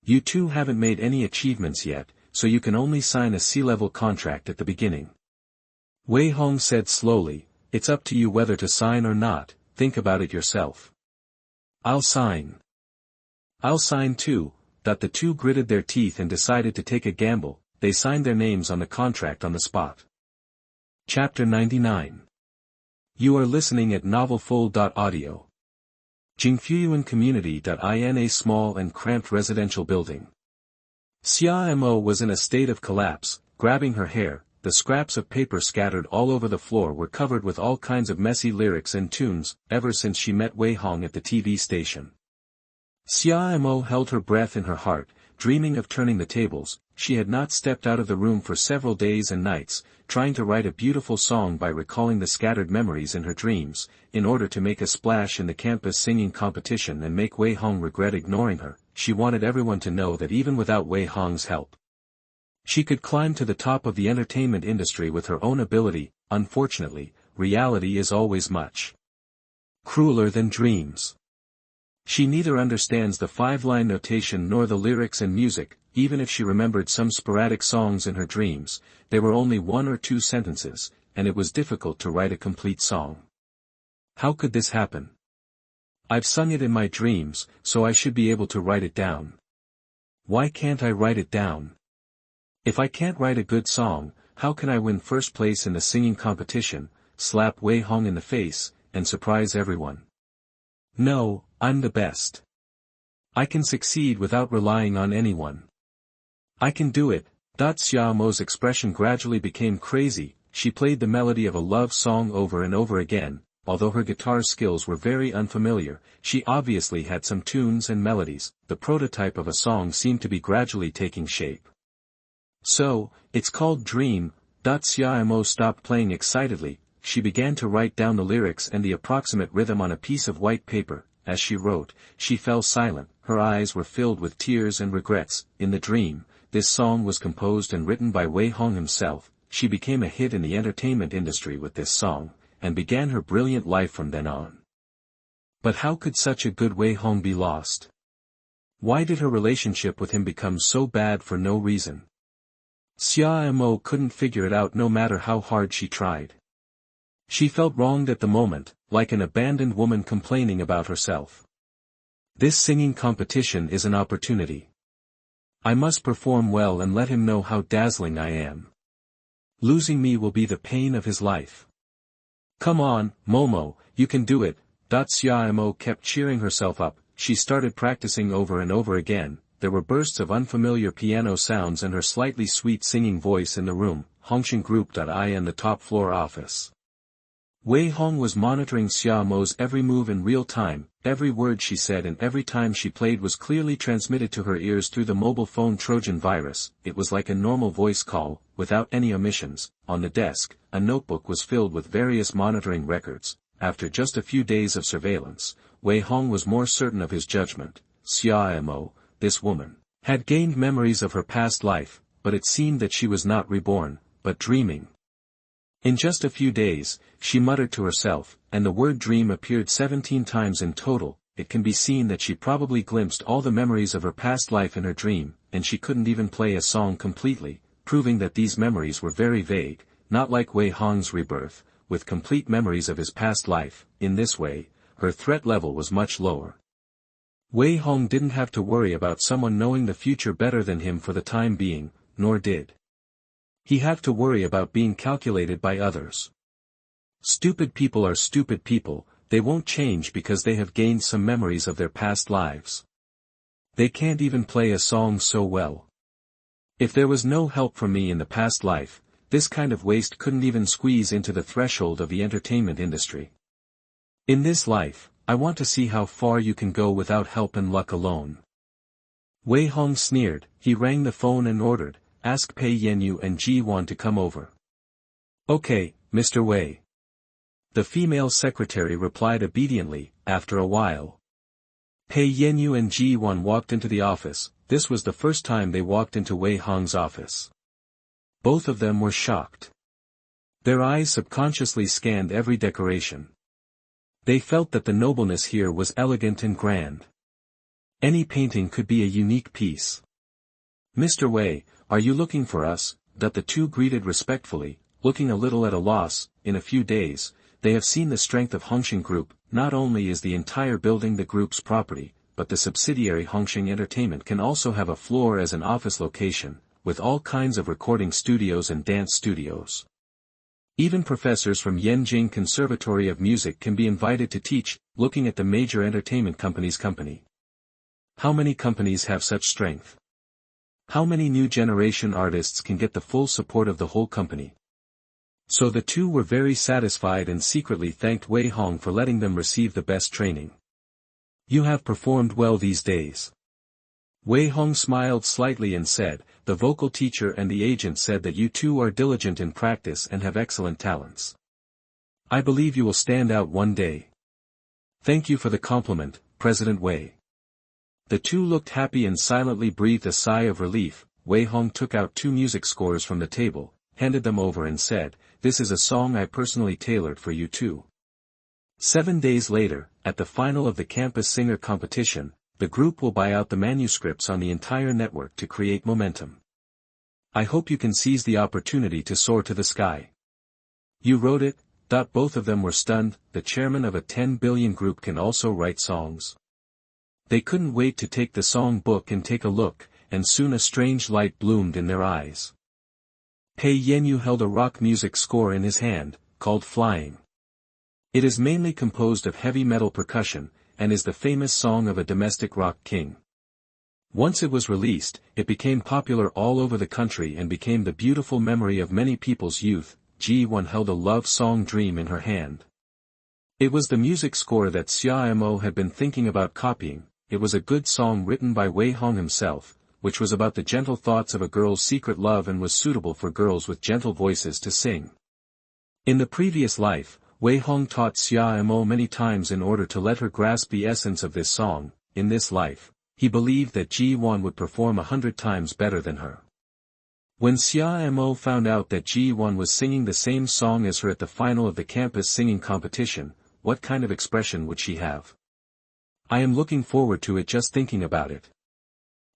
You two haven't made any achievements yet, so you can only sign a C-level contract at the beginning. Wei Hong said slowly, "It's up to you whether to sign or not, think about it yourself." "I'll sign." "I'll sign too." The two gritted their teeth and decided to take a gamble. They signed their names on the contract on the spot. Chapter 99. You are listening at novelfull.audio. Jingfuyuan Community.in. A small and cramped residential building. Xia Mo was in a state of collapse, grabbing her hair. The scraps of paper scattered all over the floor were covered with all kinds of messy lyrics and tunes, ever since she met Wei Hong at the TV station. Xia Mo held her breath in her heart, dreaming of turning the tables. She had not stepped out of the room for several days and nights, trying to write a beautiful song by recalling the scattered memories in her dreams, in order to make a splash in the campus singing competition and make Wei Hong regret ignoring her. She wanted everyone to know that even without Wei Hong's help, she could climb to the top of the entertainment industry with her own ability. Unfortunately, reality is always much crueler than dreams. She neither understands the 5-line notation nor the lyrics and music. Even if she remembered some sporadic songs in her dreams, they were only 1 or 2 sentences, and it was difficult to write a complete song. How could this happen? I've sung it in my dreams, so I should be able to write it down. Why can't I write it down? If I can't write a good song, how can I win first place in the singing competition, slap Wei Hong in the face, and surprise everyone? No, I'm the best. I can succeed without relying on anyone. I can do it. Xia Mo's expression gradually became crazy. She played the melody of a love song over and over again. Although her guitar skills were very unfamiliar, she obviously had some tunes and melodies. The prototype of a song seemed to be gradually taking shape. So, it's called Dream. Xia Mo stopped playing excitedly. She began to write down the lyrics and the approximate rhythm on a piece of white paper. As she wrote, she fell silent. Her eyes were filled with tears and regrets. In the dream, this song was composed and written by Wei Hong himself. She became a hit in the entertainment industry with this song, and began her brilliant life from then on. But how could such a good Wei Hong be lost? Why did her relationship with him become so bad for no reason? Xia Mo couldn't figure it out no matter how hard she tried. She felt wronged at the moment, like an abandoned woman complaining about herself. This singing competition is an opportunity. I must perform well and let him know how dazzling I am. Losing me will be the pain of his life. Come on, Momo, you can do it. Xia Mo kept cheering herself up. She started practicing over and over again. There were bursts of unfamiliar piano sounds and her slightly sweet singing voice in the room. Hongxing Group.in, the top floor office. Wei Hong was monitoring Xia Mo's every move in real time. Every word she said and every time she played was clearly transmitted to her ears through the mobile phone Trojan virus. It was like a normal voice call, without any omissions. On the desk, a notebook was filled with various monitoring records. After just a few days of surveillance, Wei Hong was more certain of his judgment. Xia Mo, this woman, had gained memories of her past life, but it seemed that she was not reborn, but dreaming. In just a few days, she muttered to herself, and the word dream appeared 17 times in total. It can be seen that she probably glimpsed all the memories of her past life in her dream, and she couldn't even play a song completely, proving that these memories were very vague, not like Wei Hong's rebirth, with complete memories of his past life. In this way, her threat level was much lower. Wei Hong didn't have to worry about someone knowing the future better than him for the time being, nor did he have to worry about being calculated by others. Stupid people are stupid people. They won't change because they have gained some memories of their past lives. They can't even play a song so well. If there was no help from me in the past life, this kind of waste couldn't even squeeze into the threshold of the entertainment industry. In this life, I want to see how far you can go without help and luck alone. Wei Hong sneered. He rang the phone and ordered, "Ask Pei Yanyu and Ji Wan to come over." "Okay, Mr. Wei. The female secretary replied obediently. After a while, Pei Yanyu and Ji Wan walked into the office. This was the first time they walked into Wei Hong's office. Both of them were shocked. Their eyes subconsciously scanned every decoration. They felt that the nobleness here was elegant and grand. Any painting could be a unique piece. Mr. Wei, are you looking for us? That the two greeted respectfully, looking a little at a loss. In a few days, they have seen the strength of Hongxing Group. Not only is the entire building the group's property, but the subsidiary Hongxing Entertainment can also have a floor as an office location, with all kinds of recording studios and dance studios. Even professors from Yanjing Conservatory of Music can be invited to teach, looking at the major entertainment company's company. How many companies have such strength? How many new generation artists can get the full support of the whole company? So the two were very satisfied and secretly thanked Wei Hong for letting them receive the best training. You have performed well these days. Wei Hong smiled slightly and said, the vocal teacher and the agent said that you two are diligent in practice and have excellent talents. I believe you will stand out one day. Thank you for the compliment, President Wei. The two looked happy and silently breathed a sigh of relief. Wei Hong took out 2 music scores from the table, handed them over and said, this is a song I personally tailored for you two. 7 days later, at the final of the campus singer competition, the group will buy out the manuscripts on the entire network to create momentum. I hope you can seize the opportunity to soar to the sky. You wrote it? Both of them were stunned. The chairman of a 10 billion group can also write songs. They couldn't wait to take the song book and take a look, and soon a strange light bloomed in their eyes. Pei Yanyu held a rock music score in his hand, called Flying. It is mainly composed of heavy metal percussion, and is the famous song of a domestic rock king. Once it was released, it became popular all over the country and became the beautiful memory of many people's youth. Ji Wan held a love song Dream in her hand. It was the music score that Xia Mo had been thinking about copying. It was a good song written by Wei Hong himself, which was about the gentle thoughts of a girl's secret love and was suitable for girls with gentle voices to sing. In the previous life, Wei Hong taught Xia Mo many times in order to let her grasp the essence of this song. In this life, he believed that Ji Wan would perform 100 times better than her. When Xia Mo found out that Ji Wan was singing the same song as her at the final of the campus singing competition, what kind of expression would she have? I am looking forward to it just thinking about it.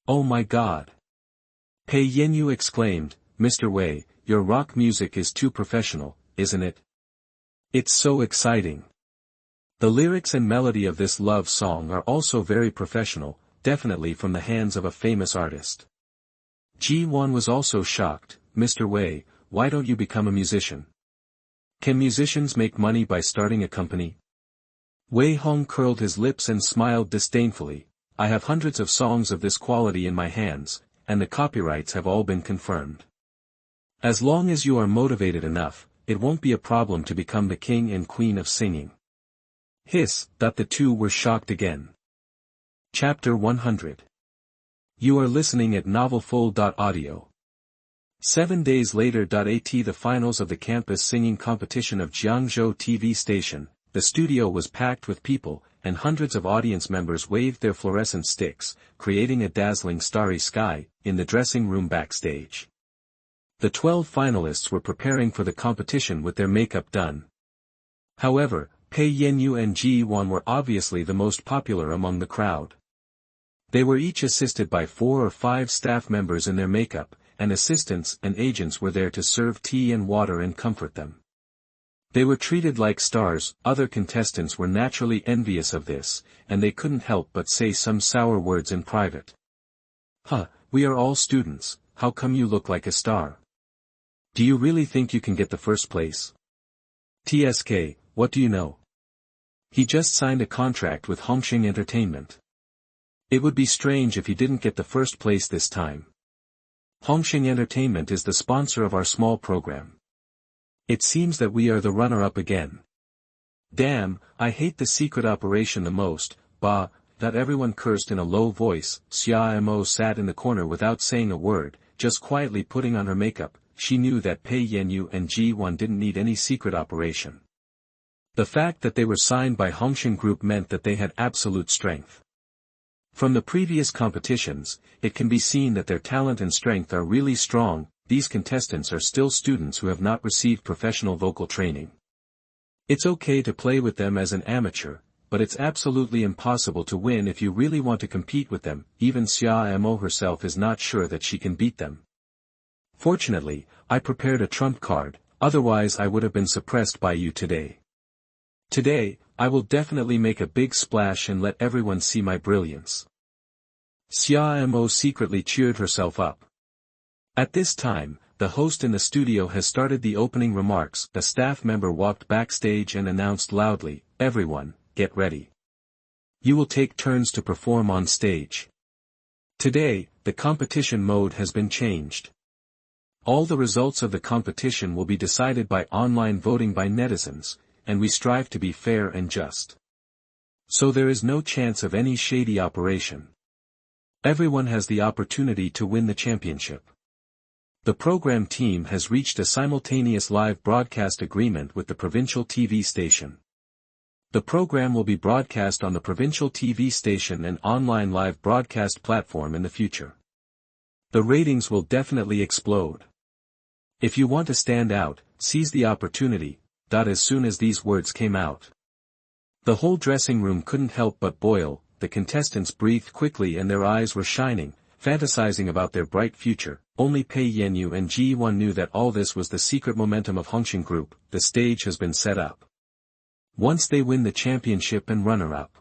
Oh my God! Pei Yanyu exclaimed, Mr. Wei, your rock music is too professional, isn't it? It's so exciting. The lyrics and melody of this love song are also very professional, definitely from the hands of a famous artist. Ji Wan was also shocked. Mr. Wei, why don't you become a musician? Can musicians make money by starting a company? Wei Hong curled his lips and smiled disdainfully. I have hundreds of songs of this quality in my hands, and the copyrights have all been confirmed. As long as you are motivated enough, it won't be a problem to become the king and queen of singing. Hiss, that the two were shocked again. Chapter 100. You are listening at novelfull.audio. 7 days later. At the finals of the campus singing competition of Jiangzhou TV station, the studio was packed with people, and hundreds of audience members waved their fluorescent sticks, creating a dazzling starry sky, in the dressing room backstage. The 12 finalists were preparing for the competition with their makeup done. However, Pei Yanyu and Ji Wan were obviously the most popular among the crowd. They were each assisted by 4 or 5 staff members in their makeup, and assistants and agents were there to serve tea and water and comfort them. They were treated like stars. Other contestants were naturally envious of this, and they couldn't help but say some sour words in private. We are all students, how come you look like a star? Do you really think you can get the first place? TSK, what do you know? He just signed a contract with Hongxing Entertainment. It would be strange if he didn't get the first place this time. Hongxing Entertainment is the sponsor of our small program. It seems that we are the runner-up again. Damn, I hate the secret operation the most. Bah, that everyone cursed in a low voice. Xia Mo sat in the corner without saying a word, just quietly putting on her makeup. she knew that Pei Yanyu and Ji1 didn't need any secret operation. The fact that they were signed by Hongxin Group meant that they had absolute strength. From the previous competitions, it can be seen that their talent and strength are really strong. These contestants are still students who have not received professional vocal training. It's okay to play with them as an amateur, but it's absolutely impossible to win if you really want to compete with them. Even Xia Mo herself is not sure that she can beat them. Fortunately, I prepared a trump card, otherwise I would have been suppressed by you today. Today, I will definitely make a big splash and let everyone see my brilliance. Xia Mo secretly cheered herself up. At this time, the host in the studio has started the opening remarks. A staff member walked backstage and announced loudly, "Everyone, get ready. You will take turns to perform on stage. Today, the competition mode has been changed. All the results of the competition will be decided by online voting by netizens, and we strive to be fair and just. So there is no chance of any shady operation. Everyone has the opportunity to win the championship. The program team has reached a simultaneous live broadcast agreement with the provincial TV station. The program will be broadcast on the provincial TV station and online live broadcast platform in the future. The ratings will definitely explode. If you want to stand out, seize the opportunity." As soon as these words came out, the whole dressing room couldn't help but boil. The contestants breathed quickly and their eyes were shining, fantasizing about their bright future. Only Pei Yanyu and Ji1 knew that all this was the secret momentum of Hongxin Group. The stage has been set up. Once they win the championship and runner-up,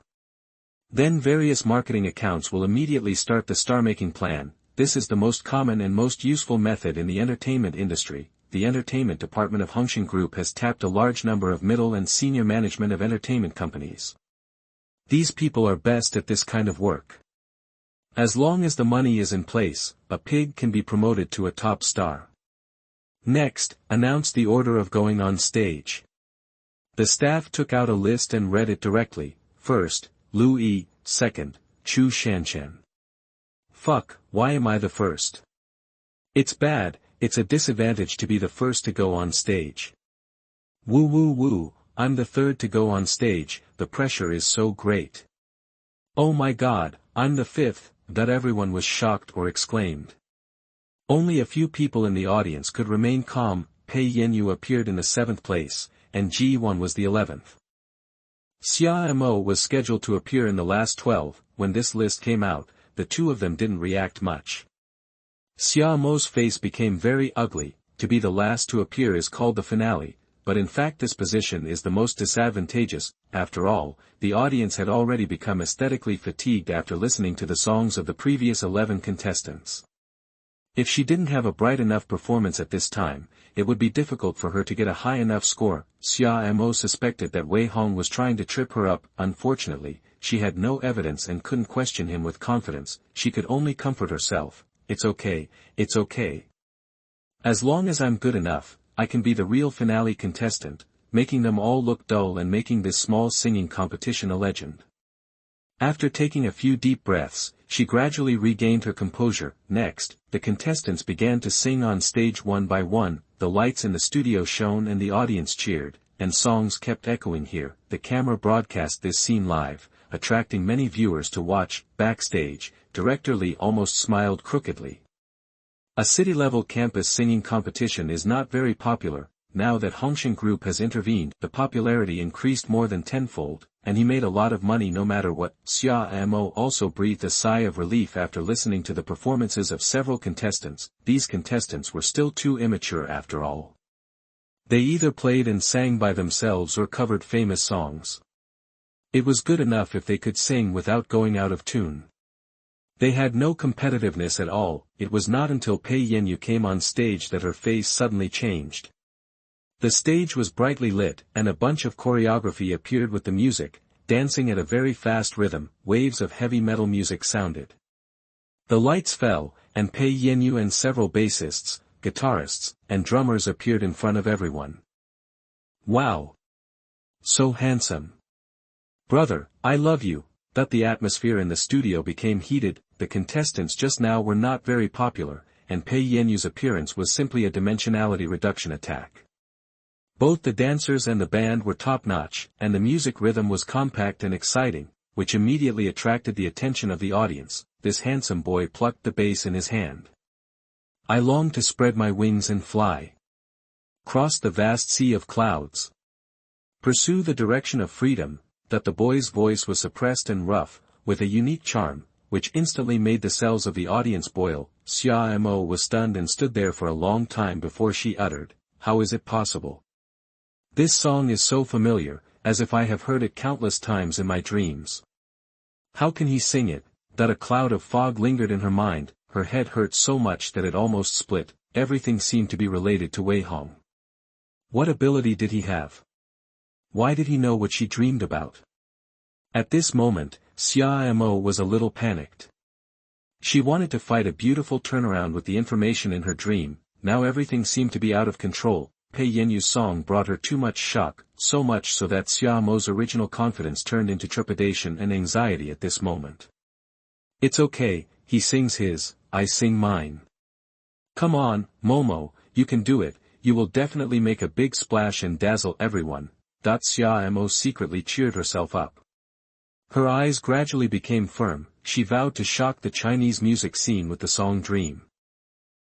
then various marketing accounts will immediately start the star-making plan. This is the most common and most useful method in the entertainment industry. The entertainment department of Hongxin Group has tapped a large number of middle and senior management of entertainment companies. These people are best at this kind of work. As long as the money is in place, a pig can be promoted to a top star. Next, announce the order of going on stage. The staff took out a list and read it directly. First, Lu Yi, second, Chu Shanshan. Fuck, why am I the first? It's bad. It's a disadvantage to be the first to go on stage. Woo woo woo, I'm the third to go on stage, the pressure is so great. Oh my god, I'm the fifth, that everyone was shocked or exclaimed. Only a few people in the audience could remain calm. Pei Yanyu appeared in the 7th place, and Ji1 was the 11th. Xia Mo was scheduled to appear in the last 12, when this list came out, the two of them didn't react much. Xia Mo's face became very ugly. To be the last to appear is called the finale, but in fact this position is the most disadvantageous. After all, the audience had already become aesthetically fatigued after listening to the songs of the previous 11 contestants. If she didn't have a bright enough performance at this time, it would be difficult for her to get a high enough score. Xia Mo suspected that Wei Hong was trying to trip her up. Unfortunately, she had no evidence and couldn't question him with confidence. She could only comfort herself. It's okay, it's okay. As long as I'm good enough, I can be the real finale contestant, making them all look dull and making this small singing competition a legend. After taking a few deep breaths, she gradually regained her composure. Next, the contestants began to sing on stage one by one. The lights in the studio shone and the audience cheered, and songs kept echoing here. The camera broadcast this scene live, attracting many viewers to watch. Backstage, Director Li almost smiled crookedly. A city-level campus singing competition is not very popular. Now that Hongxin Group has intervened, the popularity increased more than tenfold, and he made a lot of money no matter what. Xia Mo also breathed a sigh of relief after listening to the performances of several contestants. These contestants were still too immature after all. They either played and sang by themselves or covered famous songs. It was good enough if they could sing without going out of tune. They had no competitiveness at all. It was not until Pei Yanyu came on stage that her face suddenly changed. The stage was brightly lit, and a bunch of choreography appeared with the music, dancing at a very fast rhythm. Waves of heavy metal music sounded. The lights fell, and Pei Yanyu and several bassists, guitarists, and drummers appeared in front of everyone. Wow! So handsome! Brother, I love you! The atmosphere in the studio became heated. The contestants just now were not very popular, and Pei Yenyu's appearance was simply a dimensionality reduction attack. Both the dancers and the band were top-notch, and the music rhythm was compact and exciting, which immediately attracted the attention of the audience. This handsome boy plucked the bass in his hand. I long to spread my wings and fly. Cross the vast sea of clouds. Pursue the direction of freedom. That the boy's voice was suppressed and rough, with a unique charm, which instantly made the cells of the audience boil. Xia Mo was stunned and stood there for a long time before she uttered, "How is it possible? This song is so familiar, as if I have heard it countless times in my dreams. How can he sing it?" That a cloud of fog lingered in her mind, her head hurt so much that it almost split, everything seemed to be related to Wei Hong. What ability did he have? Why did he know what she dreamed about? At this moment, Xia Mo was a little panicked. She wanted to fight a beautiful turnaround with the information in her dream. Now everything seemed to be out of control. Pei Yenyu's song brought her too much shock, so much so that Xia Mo's original confidence turned into trepidation and anxiety at this moment. It's okay, he sings his, I sing mine. Come on, Momo, you can do it, you will definitely make a big splash and dazzle everyone. Xia Mo secretly cheered herself up. Her eyes gradually became firm. She vowed to shock the Chinese music scene with the song Dream.